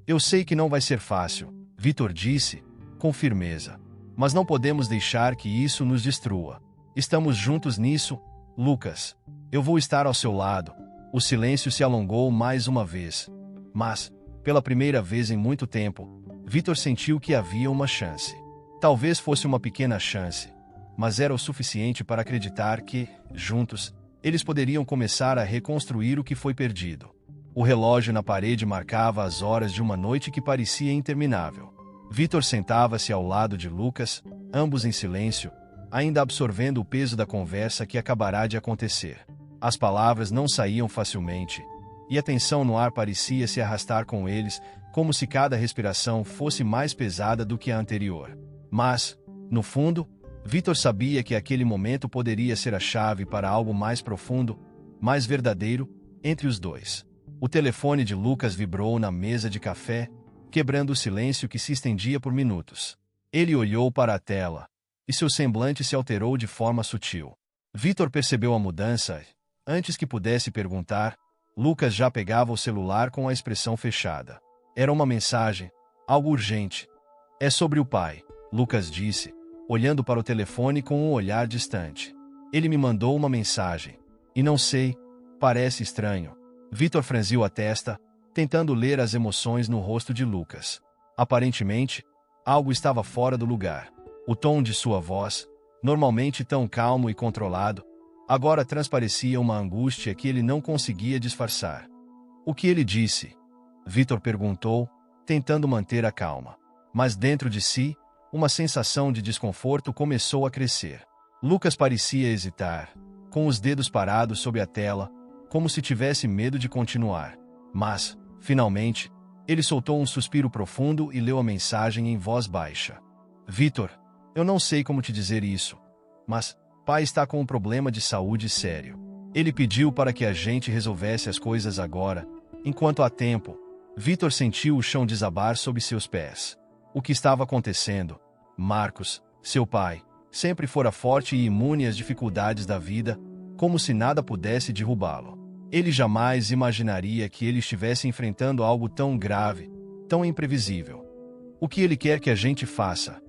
Eu sei que não vai ser fácil, Vitor disse, com firmeza. Mas não podemos deixar que isso nos destrua. Estamos juntos nisso, Lucas. Eu vou estar ao seu lado. O silêncio se alongou mais uma vez. Mas, pela primeira vez em muito tempo, Vitor sentiu que havia uma chance. Talvez fosse uma pequena chance, mas era o suficiente para acreditar que, juntos, eles poderiam começar a reconstruir o que foi perdido. O relógio na parede marcava as horas de uma noite que parecia interminável. Vitor sentava-se ao lado de Lucas, ambos em silêncio, ainda absorvendo o peso da conversa que acabará de acontecer. As palavras não saíam facilmente, e a tensão no ar parecia se arrastar com eles, como se cada respiração fosse mais pesada do que a anterior. Mas, no fundo, Vitor sabia que aquele momento poderia ser a chave para algo mais profundo, mais verdadeiro, entre os dois. O telefone de Lucas vibrou na mesa de café, quebrando o silêncio que se estendia por minutos. Ele olhou para a tela, e seu semblante se alterou de forma sutil. Vitor percebeu a mudança. Antes que pudesse perguntar, Lucas já pegava o celular com a expressão fechada. Era uma mensagem, algo urgente. É sobre o pai, Lucas disse, olhando para o telefone com um olhar distante. Ele me mandou uma mensagem. E não sei, parece estranho. Vitor franziu a testa, tentando ler as emoções no rosto de Lucas. Aparentemente, algo estava fora do lugar. O tom de sua voz, normalmente tão calmo e controlado, agora transparecia uma angústia que ele não conseguia disfarçar. O que ele disse? Vitor perguntou, tentando manter a calma. Mas dentro de si, uma sensação de desconforto começou a crescer. Lucas parecia hesitar, com os dedos parados sobre a tela, como se tivesse medo de continuar. Mas, finalmente, ele soltou um suspiro profundo e leu a mensagem em voz baixa. Vitor, eu não sei como te dizer isso, mas pai está com um problema de saúde sério. Ele pediu para que a gente resolvesse as coisas agora, enquanto há tempo. Vitor sentiu o chão desabar sob seus pés. O que estava acontecendo? Marcos, seu pai, sempre fora forte e imune às dificuldades da vida, como se nada pudesse derrubá-lo. Ele jamais imaginaria que ele estivesse enfrentando algo tão grave, tão imprevisível. O que ele quer que a gente faça?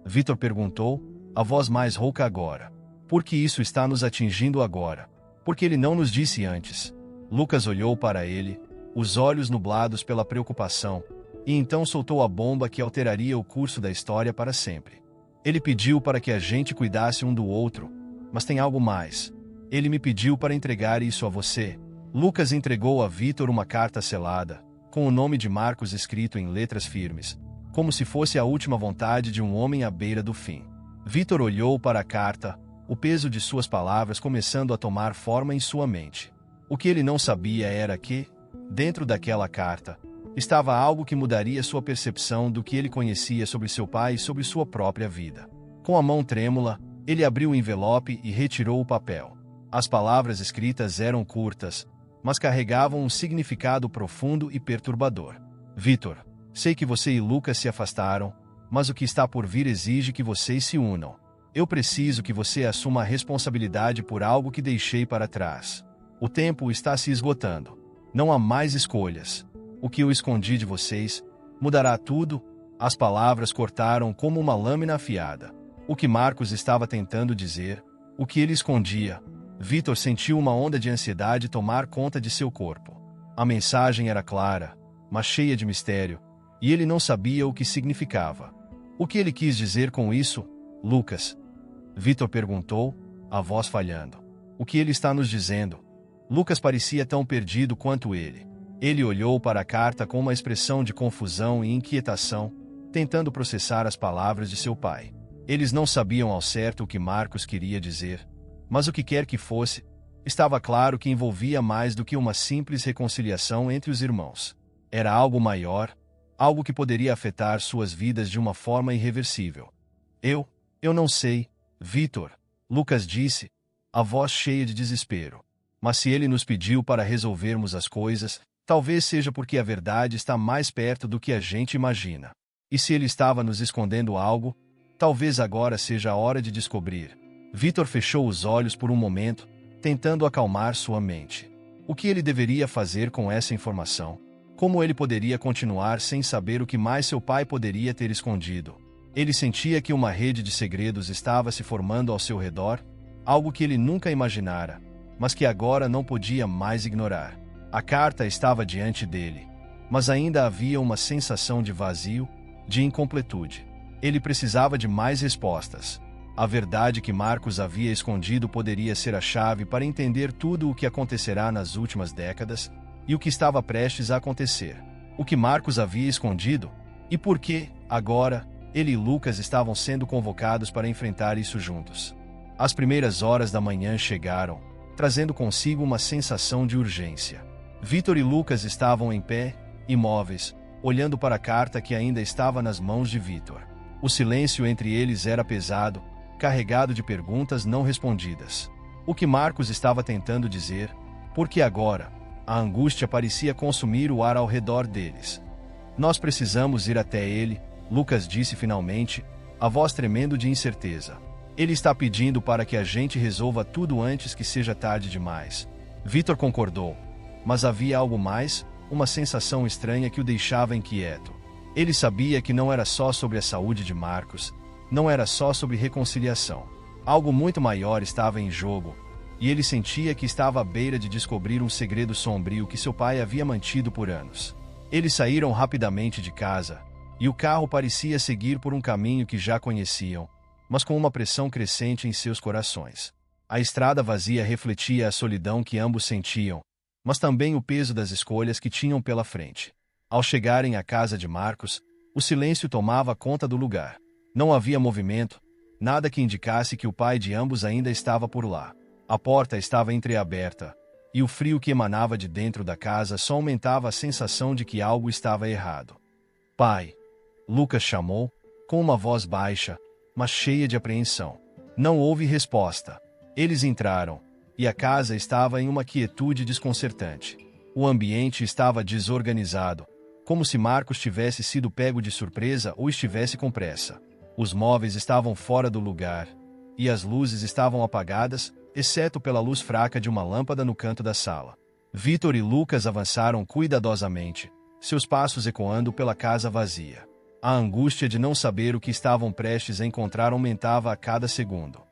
Vitor perguntou, a voz mais rouca agora. Por que isso está nos atingindo agora? Porque ele não nos disse antes. Lucas olhou para ele, os olhos nublados pela preocupação, e então soltou a bomba que alteraria o curso da história para sempre. Ele pediu para que a gente cuidasse um do outro, mas tem algo mais. Ele me pediu para entregar isso a você. Lucas entregou a Vitor uma carta selada, com o nome de Marcos escrito em letras firmes, como se fosse a última vontade de um homem à beira do fim. Vitor olhou para a carta, o peso de suas palavras começando a tomar forma em sua mente. O que ele não sabia era que, dentro daquela carta, estava algo que mudaria sua percepção do que ele conhecia sobre seu pai e sobre sua própria vida. Com a mão trêmula, ele abriu o envelope e retirou o papel. As palavras escritas eram curtas, mas carregavam um significado profundo e perturbador. Vitor, sei que você e Lucas se afastaram, mas o que está por vir exige que vocês se unam. Eu preciso que você assuma a responsabilidade por algo que deixei para trás. O tempo está se esgotando. Não há mais escolhas. O que eu escondi de vocês mudará tudo. As palavras cortaram como uma lâmina afiada. O que Marcos estava tentando dizer, o que ele escondia. Vitor sentiu uma onda de ansiedade tomar conta de seu corpo. A mensagem era clara, mas cheia de mistério, e ele não sabia o que significava. O que ele quis dizer com isso, Lucas? Vitor perguntou, a voz falhando. O que ele está nos dizendo? Lucas parecia tão perdido quanto ele. Ele olhou para a carta com uma expressão de confusão e inquietação, tentando processar as palavras de seu pai. Eles não sabiam ao certo o que Marcos queria dizer, mas o que quer que fosse, estava claro que envolvia mais do que uma simples reconciliação entre os irmãos. Era algo maior, algo que poderia afetar suas vidas de uma forma irreversível. Eu não sei, Vitor, Lucas disse, a voz cheia de desespero. Mas se ele nos pediu para resolvermos as coisas, talvez seja porque a verdade está mais perto do que a gente imagina. E se ele estava nos escondendo algo, talvez agora seja a hora de descobrir. Vitor fechou os olhos por um momento, tentando acalmar sua mente. O que ele deveria fazer com essa informação? Como ele poderia continuar sem saber o que mais seu pai poderia ter escondido? Ele sentia que uma rede de segredos estava se formando ao seu redor, algo que ele nunca imaginara, mas que agora não podia mais ignorar. A carta estava diante dele, mas ainda havia uma sensação de vazio, de incompletude. Ele precisava de mais respostas. A verdade que Marcos havia escondido poderia ser a chave para entender tudo o que acontecerá nas últimas décadas e o que estava prestes a acontecer. O que Marcos havia escondido e por que, agora, ele e Lucas estavam sendo convocados para enfrentar isso juntos. As primeiras horas da manhã chegaram, trazendo consigo uma sensação de urgência. Vítor e Lucas estavam em pé, imóveis, olhando para a carta que ainda estava nas mãos de Vítor. O silêncio entre eles era pesado, carregado de perguntas não respondidas. O que Marcos estava tentando dizer? Porque agora, a angústia parecia consumir o ar ao redor deles. Nós precisamos ir até ele, Lucas disse finalmente, a voz tremendo de incerteza. Ele está pedindo para que a gente resolva tudo antes que seja tarde demais. Vítor concordou, mas havia algo mais, uma sensação estranha que o deixava inquieto. Ele sabia que não era só sobre a saúde de Marcos, não era só sobre reconciliação. Algo muito maior estava em jogo, e ele sentia que estava à beira de descobrir um segredo sombrio que seu pai havia mantido por anos. Eles saíram rapidamente de casa, e o carro parecia seguir por um caminho que já conheciam, mas com uma pressão crescente em seus corações. A estrada vazia refletia a solidão que ambos sentiam, mas também o peso das escolhas que tinham pela frente. Ao chegarem à casa de Marcos, o silêncio tomava conta do lugar. Não havia movimento, nada que indicasse que o pai de ambos ainda estava por lá. A porta estava entreaberta, e o frio que emanava de dentro da casa só aumentava a sensação de que algo estava errado. Pai, Lucas chamou, com uma voz baixa, mas cheia de apreensão. Não houve resposta. Eles entraram, e a casa estava em uma quietude desconcertante. O ambiente estava desorganizado, como se Marcos tivesse sido pego de surpresa ou estivesse com pressa. Os móveis estavam fora do lugar, e as luzes estavam apagadas, exceto pela luz fraca de uma lâmpada no canto da sala. Vítor e Lucas avançaram cuidadosamente, seus passos ecoando pela casa vazia. A angústia de não saber o que estavam prestes a encontrar aumentava a cada segundo.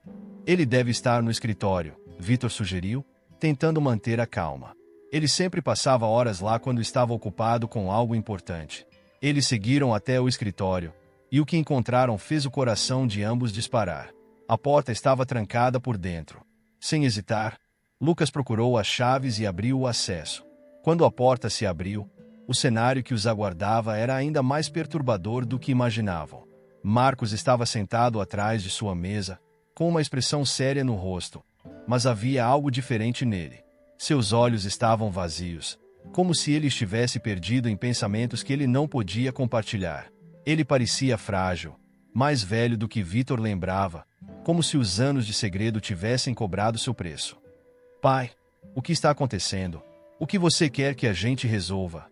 Ele deve estar no escritório, Vítor sugeriu, tentando manter a calma. Ele sempre passava horas lá quando estava ocupado com algo importante. Eles seguiram até o escritório, e o que encontraram fez o coração de ambos disparar. A porta estava trancada por dentro. Sem hesitar, Lucas procurou as chaves e abriu o acesso. Quando a porta se abriu, o cenário que os aguardava era ainda mais perturbador do que imaginavam. Marcos estava sentado atrás de sua mesa, com uma expressão séria no rosto, mas havia algo diferente nele. Seus olhos estavam vazios, como se ele estivesse perdido em pensamentos que ele não podia compartilhar. Ele parecia frágil, mais velho do que Vítor lembrava, como se os anos de segredo tivessem cobrado seu preço. Pai, o que está acontecendo? O que você quer que a gente resolva?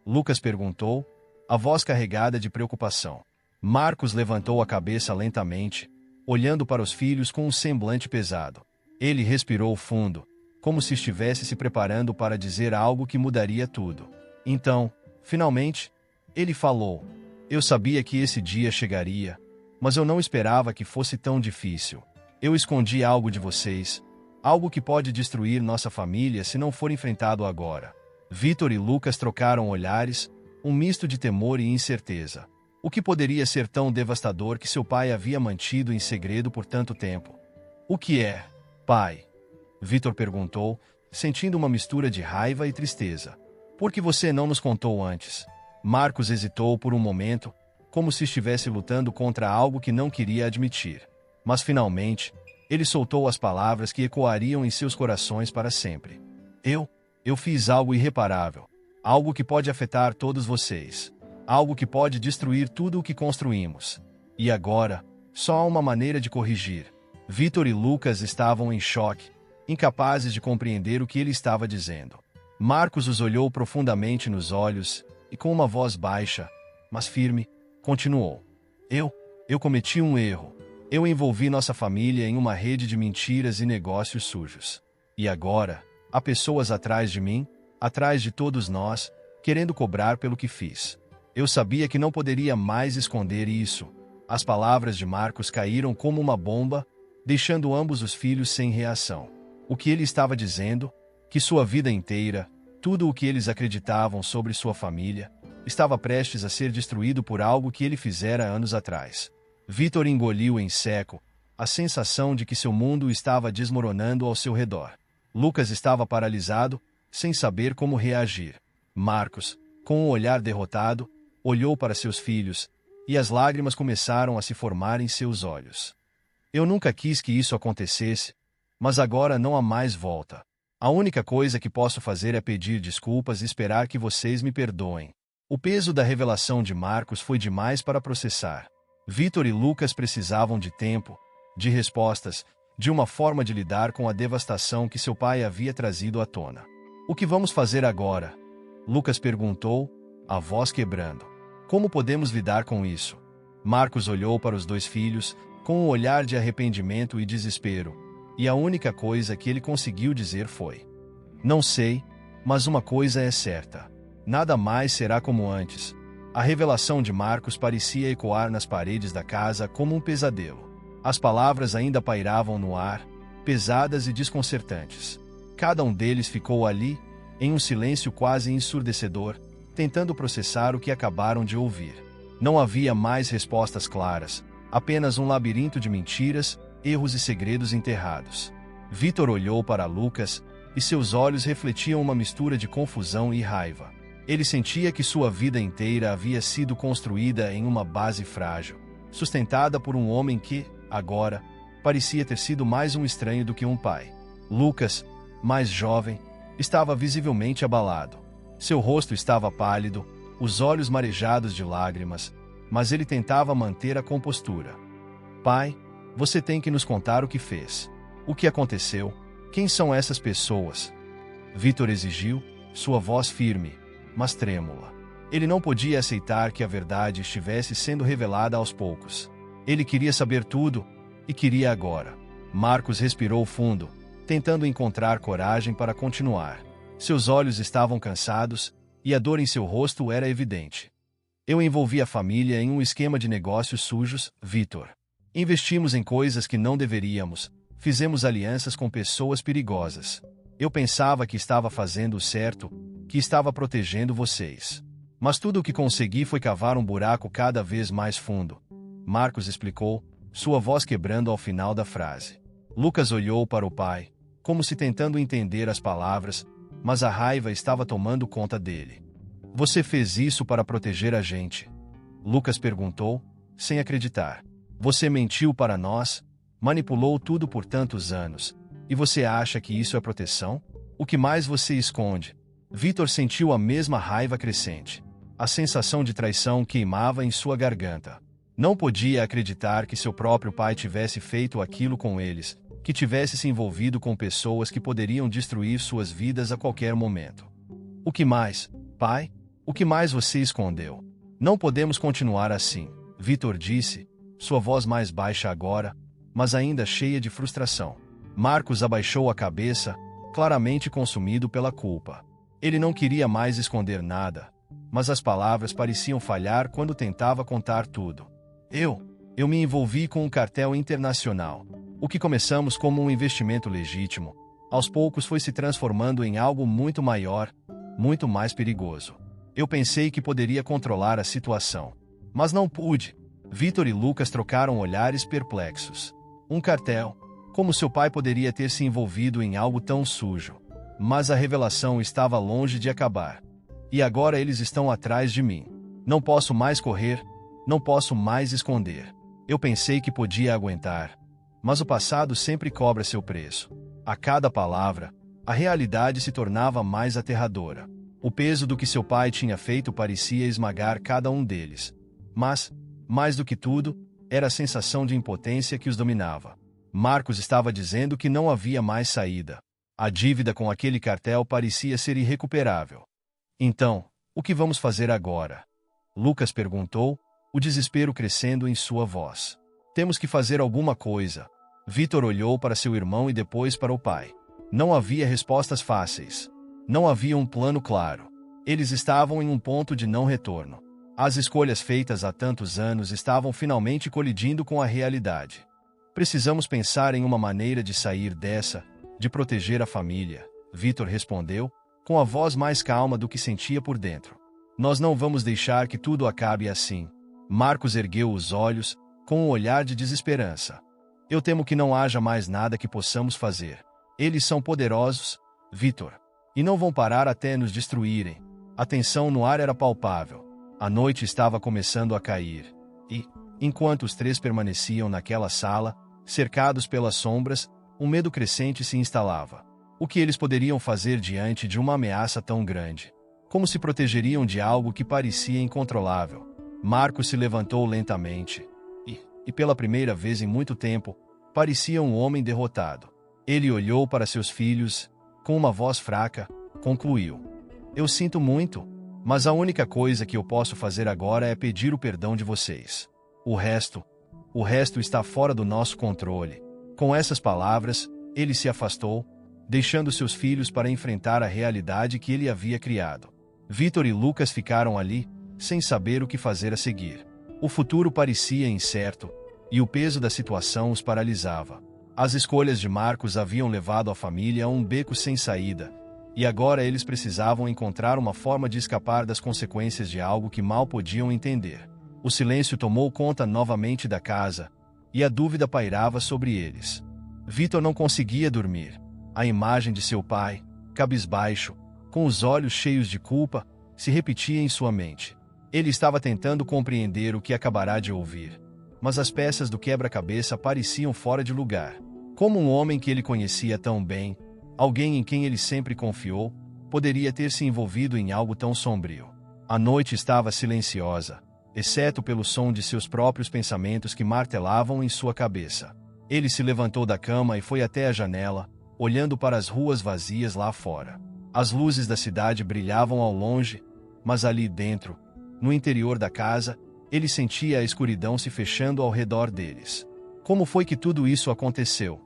Lucas perguntou, a voz carregada de preocupação. Marcos levantou a cabeça lentamente, olhando para os filhos com um semblante pesado. Ele respirou fundo, como se estivesse se preparando para dizer algo que mudaria tudo. Então, finalmente, ele falou: eu sabia que esse dia chegaria, mas eu não esperava que fosse tão difícil. Eu escondi algo de vocês, algo que pode destruir nossa família se não for enfrentado agora. Vítor e Lucas trocaram olhares, um misto de temor e incerteza. O que poderia ser tão devastador que seu pai havia mantido em segredo por tanto tempo? O que é, pai? Vítor perguntou, sentindo uma mistura de raiva e tristeza. Por que você não nos contou antes? Marcos hesitou por um momento, como se estivesse lutando contra algo que não queria admitir. Mas finalmente, ele soltou as palavras que ecoariam em seus corações para sempre. Eu fiz algo irreparável. Algo que pode afetar todos vocês. Algo que pode destruir tudo o que construímos. E agora, só há uma maneira de corrigir. Vítor e Lucas estavam em choque, incapazes de compreender o que ele estava dizendo. Marcos os olhou profundamente nos olhos e com uma voz baixa, mas firme, continuou. Eu cometi um erro. Eu envolvi nossa família em uma rede de mentiras e negócios sujos. E agora, Há pessoas atrás de mim, atrás de todos nós, querendo cobrar pelo que fiz. Eu sabia que não poderia mais esconder isso. As palavras de Marcos caíram como uma bomba, deixando ambos os filhos sem reação. O que ele estava dizendo? Que sua vida inteira, tudo o que eles acreditavam sobre sua família, estava prestes a ser destruído por algo que ele fizera anos atrás. Vítor engoliu em seco, a sensação de que seu mundo estava desmoronando ao seu redor. Lucas estava paralisado, sem saber como reagir. Marcos, com um olhar derrotado, olhou para seus filhos, e as lágrimas começaram a se formar em seus olhos. Eu nunca quis que isso acontecesse, mas agora não há mais volta. A única coisa que posso fazer é pedir desculpas e esperar que vocês me perdoem. O peso da revelação de Marcos foi demais para processar. Vítor e Lucas precisavam de tempo, de respostas, de uma forma de lidar com a devastação que seu pai havia trazido à tona. O que vamos fazer agora? Lucas perguntou, a voz quebrando. Como podemos lidar com isso? Marcos olhou para os dois filhos, com um olhar de arrependimento e desespero, e a única coisa que ele conseguiu dizer foi: não sei, mas uma coisa é certa. Nada mais será como antes. A revelação de Marcos parecia ecoar nas paredes da casa como um pesadelo. As palavras ainda pairavam no ar, pesadas e desconcertantes. Cada um deles ficou ali, em um silêncio quase ensurdecedor, tentando processar o que acabaram de ouvir. Não havia mais respostas claras, apenas um labirinto de mentiras, erros e segredos enterrados. Vítor olhou para Lucas, e seus olhos refletiam uma mistura de confusão e raiva. Ele sentia que sua vida inteira havia sido construída em uma base frágil, sustentada por um homem que, agora, parecia ter sido mais um estranho do que um pai. Lucas, mais jovem, estava visivelmente abalado. Seu rosto estava pálido, os olhos marejados de lágrimas, mas ele tentava manter a compostura. Pai, você tem que nos contar o que fez. O que aconteceu? Quem são essas pessoas? Vítor exigiu, sua voz firme, mas trêmula. Ele não podia aceitar que a verdade estivesse sendo revelada aos poucos. Ele queria saber tudo, e queria agora. Marcos respirou fundo, tentando encontrar coragem para continuar. Seus olhos estavam cansados, e a dor em seu rosto era evidente. Eu envolvi a família em um esquema de negócios sujos, Vítor. Investimos em coisas que não deveríamos, fizemos alianças com pessoas perigosas. Eu pensava que estava fazendo o certo, que estava protegendo vocês. Mas tudo o que consegui foi cavar um buraco cada vez mais fundo. Marcos explicou, sua voz quebrando ao final da frase. Lucas olhou para o pai, como se tentando entender as palavras, mas a raiva estava tomando conta dele. Você fez isso para proteger a gente? Lucas perguntou, sem acreditar. Você mentiu para nós, manipulou tudo por tantos anos, e você acha que isso é proteção? O que mais você esconde? Vítor sentiu a mesma raiva crescente. A sensação de traição queimava em sua garganta. Não podia acreditar que seu próprio pai tivesse feito aquilo com eles, que tivesse se envolvido com pessoas que poderiam destruir suas vidas a qualquer momento. O que mais, pai? O que mais você escondeu? Não podemos continuar assim, Vítor disse, sua voz mais baixa agora, mas ainda cheia de frustração. Marcos abaixou a cabeça, claramente consumido pela culpa. Ele não queria mais esconder nada, mas as palavras pareciam falhar quando tentava contar tudo. Eu me envolvi com um cartel internacional. O que começamos como um investimento legítimo, aos poucos foi se transformando em algo muito maior, muito mais perigoso. Eu pensei que poderia controlar a situação, mas não pude. Vítor e Lucas trocaram olhares perplexos. Um cartel? Como seu pai poderia ter se envolvido em algo tão sujo? Mas a revelação estava longe de acabar. E agora eles estão atrás de mim. Não posso mais correr, não posso mais esconder. Eu pensei que podia aguentar, mas o passado sempre cobra seu preço. A cada palavra, a realidade se tornava mais aterradora. O peso do que seu pai tinha feito parecia esmagar cada um deles. Mas, mais do que tudo, era a sensação de impotência que os dominava. Marcos estava dizendo que não havia mais saída. A dívida com aquele cartel parecia ser irrecuperável. Então, o que vamos fazer agora? Lucas perguntou, o desespero crescendo em sua voz. Temos que fazer alguma coisa. Vítor olhou para seu irmão e depois para o pai. Não havia respostas fáceis. Não havia um plano claro. Eles estavam em um ponto de não retorno. As escolhas feitas há tantos anos estavam finalmente colidindo com a realidade. Precisamos pensar em uma maneira de sair dessa, de proteger a família, Vitor respondeu, com a voz mais calma do que sentia por dentro. Nós não vamos deixar que tudo acabe assim. Marcos ergueu os olhos, com um olhar de desesperança. Eu temo que não haja mais nada que possamos fazer. Eles são poderosos, Vitor, e não vão parar até nos destruírem. A tensão no ar era palpável. A noite estava começando a cair. E, enquanto os três permaneciam naquela sala, cercados pelas sombras, um medo crescente se instalava. O que eles poderiam fazer diante de uma ameaça tão grande? Como se protegeriam de algo que parecia incontrolável? Marcos se levantou lentamente. E pela primeira vez em muito tempo, parecia um homem derrotado. Ele olhou para seus filhos, com uma voz fraca, concluiu. Eu sinto muito, mas a única coisa que eu posso fazer agora é pedir o perdão de vocês. O resto está fora do nosso controle. Com essas palavras, ele se afastou, deixando seus filhos para enfrentar a realidade que ele havia criado. Vitor e Lucas ficaram ali, sem saber o que fazer a seguir. O futuro parecia incerto, e o peso da situação os paralisava. As escolhas de Marcos haviam levado a família a um beco sem saída, e agora eles precisavam encontrar uma forma de escapar das consequências de algo que mal podiam entender. O silêncio tomou conta novamente da casa, e a dúvida pairava sobre eles. Vitor não conseguia dormir. A imagem de seu pai, cabisbaixo, com os olhos cheios de culpa, se repetia em sua mente. Ele estava tentando compreender o que acabará de ouvir, mas as peças do quebra-cabeça pareciam fora de lugar. Como um homem que ele conhecia tão bem, alguém em quem ele sempre confiou, poderia ter se envolvido em algo tão sombrio? A noite estava silenciosa, exceto pelo som de seus próprios pensamentos que martelavam em sua cabeça. Ele se levantou da cama e foi até a janela, olhando para as ruas vazias lá fora. As luzes da cidade brilhavam ao longe, mas ali dentro, no interior da casa, ele sentia a escuridão se fechando ao redor deles. Como foi que tudo isso aconteceu?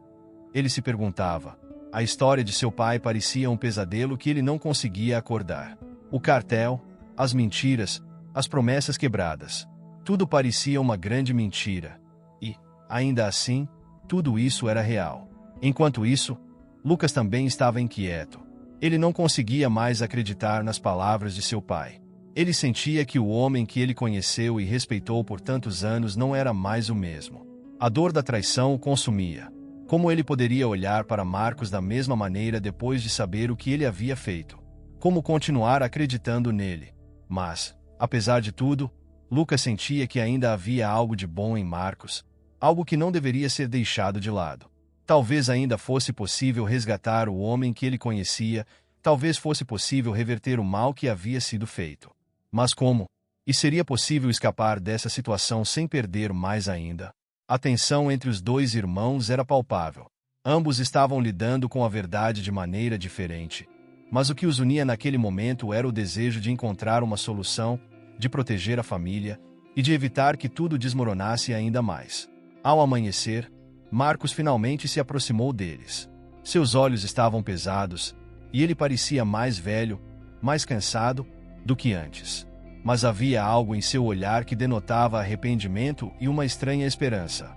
Ele se perguntava. A história de seu pai parecia um pesadelo que ele não conseguia acordar. O cartel, as mentiras, as promessas quebradas. Tudo parecia uma grande mentira. E, ainda assim, tudo isso era real. Enquanto isso, Lucas também estava inquieto. Ele não conseguia mais acreditar nas palavras de seu pai. Ele sentia que o homem que ele conheceu e respeitou por tantos anos não era mais o mesmo. A dor da traição o consumia. Como ele poderia olhar para Marcos da mesma maneira depois de saber o que ele havia feito? Como continuar acreditando nele? Mas, apesar de tudo, Lucas sentia que ainda havia algo de bom em Marcos, algo que não deveria ser deixado de lado. Talvez ainda fosse possível resgatar o homem que ele conhecia, talvez fosse possível reverter o mal que havia sido feito. Mas como? E seria possível escapar dessa situação sem perder mais ainda? A tensão entre os dois irmãos era palpável. Ambos estavam lidando com a verdade de maneira diferente. Mas o que os unia naquele momento era o desejo de encontrar uma solução, de proteger a família e de evitar que tudo desmoronasse ainda mais. Ao amanhecer, Marcos finalmente se aproximou deles. Seus olhos estavam pesados, e ele parecia mais velho, mais cansado do que antes. Mas havia algo em seu olhar que denotava arrependimento e uma estranha esperança.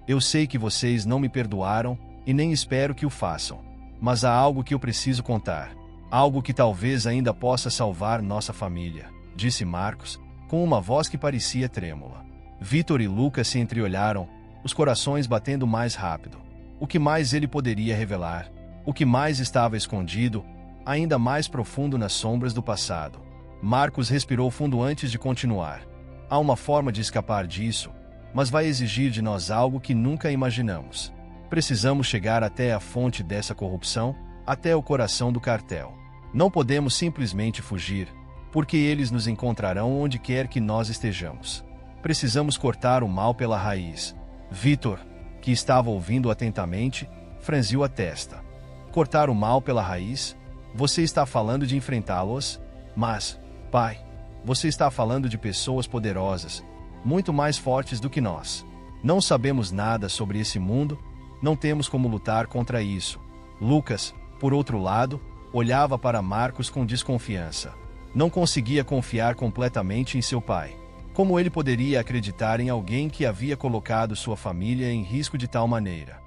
Eu sei que vocês não me perdoaram, e nem espero que o façam. Mas há algo que eu preciso contar. Algo que talvez ainda possa salvar nossa família, disse Marcos, com uma voz que parecia trêmula. Vitor e Lucas se entreolharam, os corações batendo mais rápido. O que mais ele poderia revelar? O que mais estava escondido, ainda mais profundo nas sombras do passado? Marcos respirou fundo antes de continuar. Há uma forma de escapar disso, mas vai exigir de nós algo que nunca imaginamos. Precisamos chegar até a fonte dessa corrupção, até o coração do cartel. Não podemos simplesmente fugir, porque eles nos encontrarão onde quer que nós estejamos. Precisamos cortar o mal pela raiz. Vitor, que estava ouvindo atentamente, franziu a testa. Cortar o mal pela raiz? Você está falando de enfrentá-los? Mas, pai, você está falando de pessoas poderosas, muito mais fortes do que nós. Não sabemos nada sobre esse mundo, não temos como lutar contra isso. Lucas, por outro lado, olhava para Marcos com desconfiança. Não conseguia confiar completamente em seu pai. Como ele poderia acreditar em alguém que havia colocado sua família em risco de tal maneira?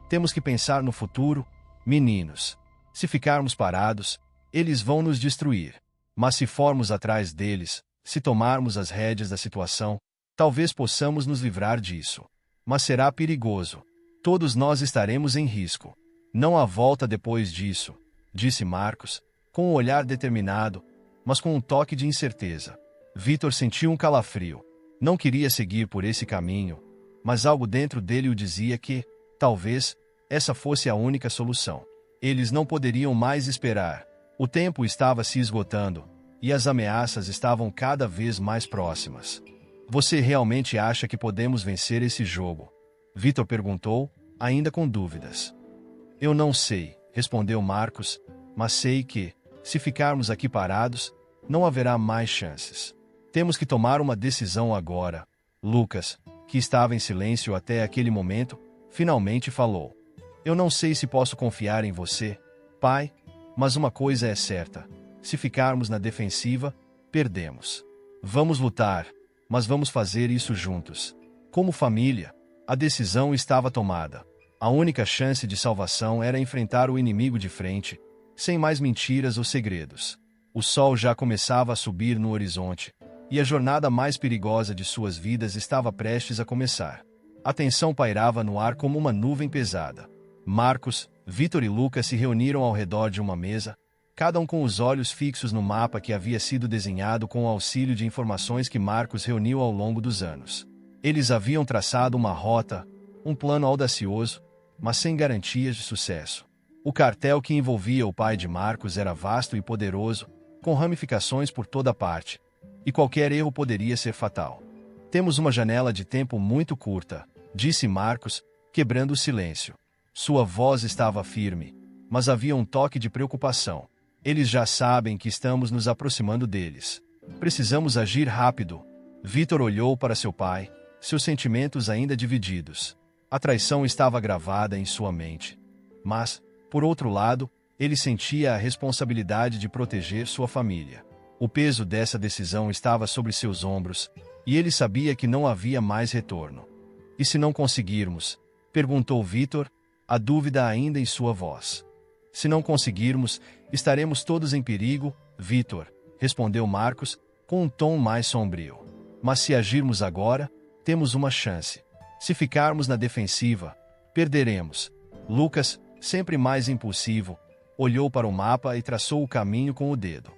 Temos que pensar no futuro, meninos. Se ficarmos parados, eles vão nos destruir. Mas se formos atrás deles, se tomarmos as rédeas da situação, talvez possamos nos livrar disso. Mas será perigoso. Todos nós estaremos em risco. Não há volta depois disso, disse Marcos, com um olhar determinado, mas com um toque de incerteza. Vitor sentiu um calafrio. Não queria seguir por esse caminho, mas algo dentro dele o dizia que, talvez, essa fosse a única solução. Eles não poderiam mais esperar. O tempo estava se esgotando, e as ameaças estavam cada vez mais próximas. Você realmente acha que podemos vencer esse jogo? Vitor perguntou, ainda com dúvidas. Eu não sei, respondeu Marcos, mas sei que, se ficarmos aqui parados, não haverá mais chances. Temos que tomar uma decisão agora. Lucas, que estava em silêncio até aquele momento, finalmente falou. Eu não sei se posso confiar em você, pai, mas uma coisa é certa. Se ficarmos na defensiva, perdemos. Vamos lutar, mas vamos fazer isso juntos. Como família, a decisão estava tomada. A única chance de salvação era enfrentar o inimigo de frente, sem mais mentiras ou segredos. O sol já começava a subir no horizonte, e a jornada mais perigosa de suas vidas estava prestes a começar. A tensão pairava no ar como uma nuvem pesada. Marcos, Vitor e Lucas se reuniram ao redor de uma mesa, cada um com os olhos fixos no mapa que havia sido desenhado com o auxílio de informações que Marcos reuniu ao longo dos anos. Eles haviam traçado uma rota, um plano audacioso, mas sem garantias de sucesso. O cartel que envolvia o pai de Marcos era vasto e poderoso, com ramificações por toda parte, e qualquer erro poderia ser fatal. Temos uma janela de tempo muito curta, disse Marcos, quebrando o silêncio. Sua voz estava firme, mas havia um toque de preocupação. Eles já sabem que estamos nos aproximando deles. Precisamos agir rápido. Vitor olhou para seu pai, seus sentimentos ainda divididos. A traição estava gravada em sua mente. Mas, por outro lado, ele sentia a responsabilidade de proteger sua família. O peso dessa decisão estava sobre seus ombros, e ele sabia que não havia mais retorno. E se não conseguirmos? Perguntou Vitor, a dúvida ainda em sua voz. Se não conseguirmos, estaremos todos em perigo, Vitor, respondeu Marcos, com um tom mais sombrio. Mas se agirmos agora, temos uma chance. Se ficarmos na defensiva, perderemos. Lucas, sempre mais impulsivo, olhou para o mapa e traçou o caminho com o dedo.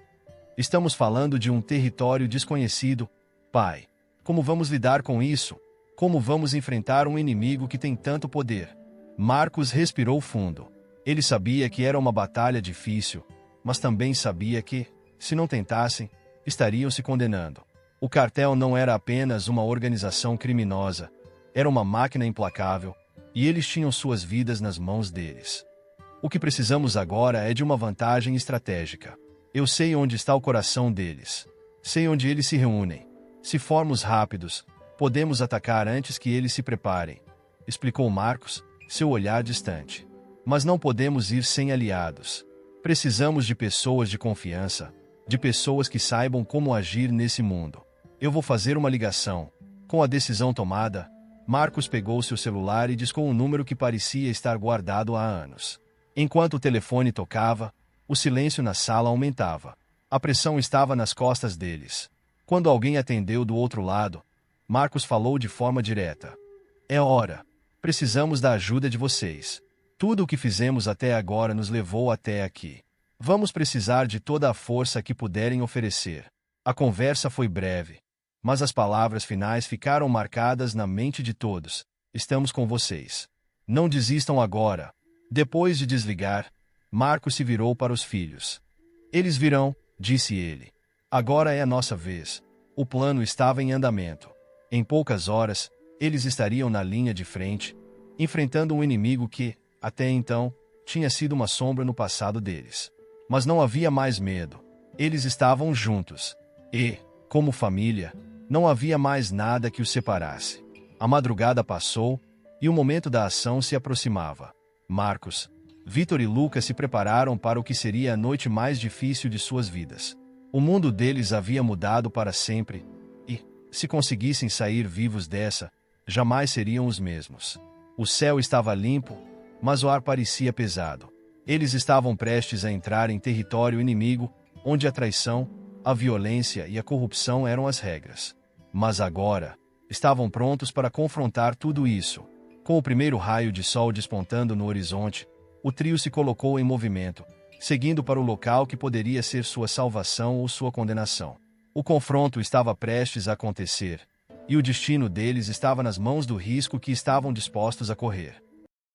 Estamos falando de um território desconhecido, pai. Como vamos lidar com isso? Como vamos enfrentar um inimigo que tem tanto poder? Marcos respirou fundo. Ele sabia que era uma batalha difícil, mas também sabia que, se não tentassem, estariam se condenando. O cartel não era apenas uma organização criminosa, era uma máquina implacável, e eles tinham suas vidas nas mãos deles. O que precisamos agora é de uma vantagem estratégica. Eu sei onde está o coração deles. Sei onde eles se reúnem. Se formos rápidos, podemos atacar antes que eles se preparem, explicou Marcos, seu olhar distante. Mas não podemos ir sem aliados. Precisamos de pessoas de confiança, de pessoas que saibam como agir nesse mundo. Eu vou fazer uma ligação. Com a decisão tomada, Marcos pegou seu celular e discou um número que parecia estar guardado há anos. Enquanto o telefone tocava, o silêncio na sala aumentava. A pressão estava nas costas deles. Quando alguém atendeu do outro lado, Marcos falou de forma direta. É hora. Precisamos da ajuda de vocês. Tudo o que fizemos até agora nos levou até aqui. Vamos precisar de toda a força que puderem oferecer. A conversa foi breve, mas as palavras finais ficaram marcadas na mente de todos. Estamos com vocês. Não desistam agora. Depois de desligar, Marcos se virou para os filhos. Eles virão, disse ele. Agora é a nossa vez. O plano estava em andamento. Em poucas horas, eles estariam na linha de frente, enfrentando um inimigo que, até então, tinha sido uma sombra no passado deles. Mas não havia mais medo. Eles estavam juntos. E, como família, não havia mais nada que os separasse. A madrugada passou, e o momento da ação se aproximava. Marcos, Vitor e Lucas se prepararam para o que seria a noite mais difícil de suas vidas. O mundo deles havia mudado para sempre, e, se conseguissem sair vivos dessa, jamais seriam os mesmos. O céu estava limpo, mas o ar parecia pesado. Eles estavam prestes a entrar em território inimigo, onde a traição, a violência e a corrupção eram as regras. Mas agora, estavam prontos para confrontar tudo isso. Com o primeiro raio de sol despontando no horizonte, o trio se colocou em movimento, seguindo para o local que poderia ser sua salvação ou sua condenação. O confronto estava prestes a acontecer, e o destino deles estava nas mãos do risco que estavam dispostos a correr.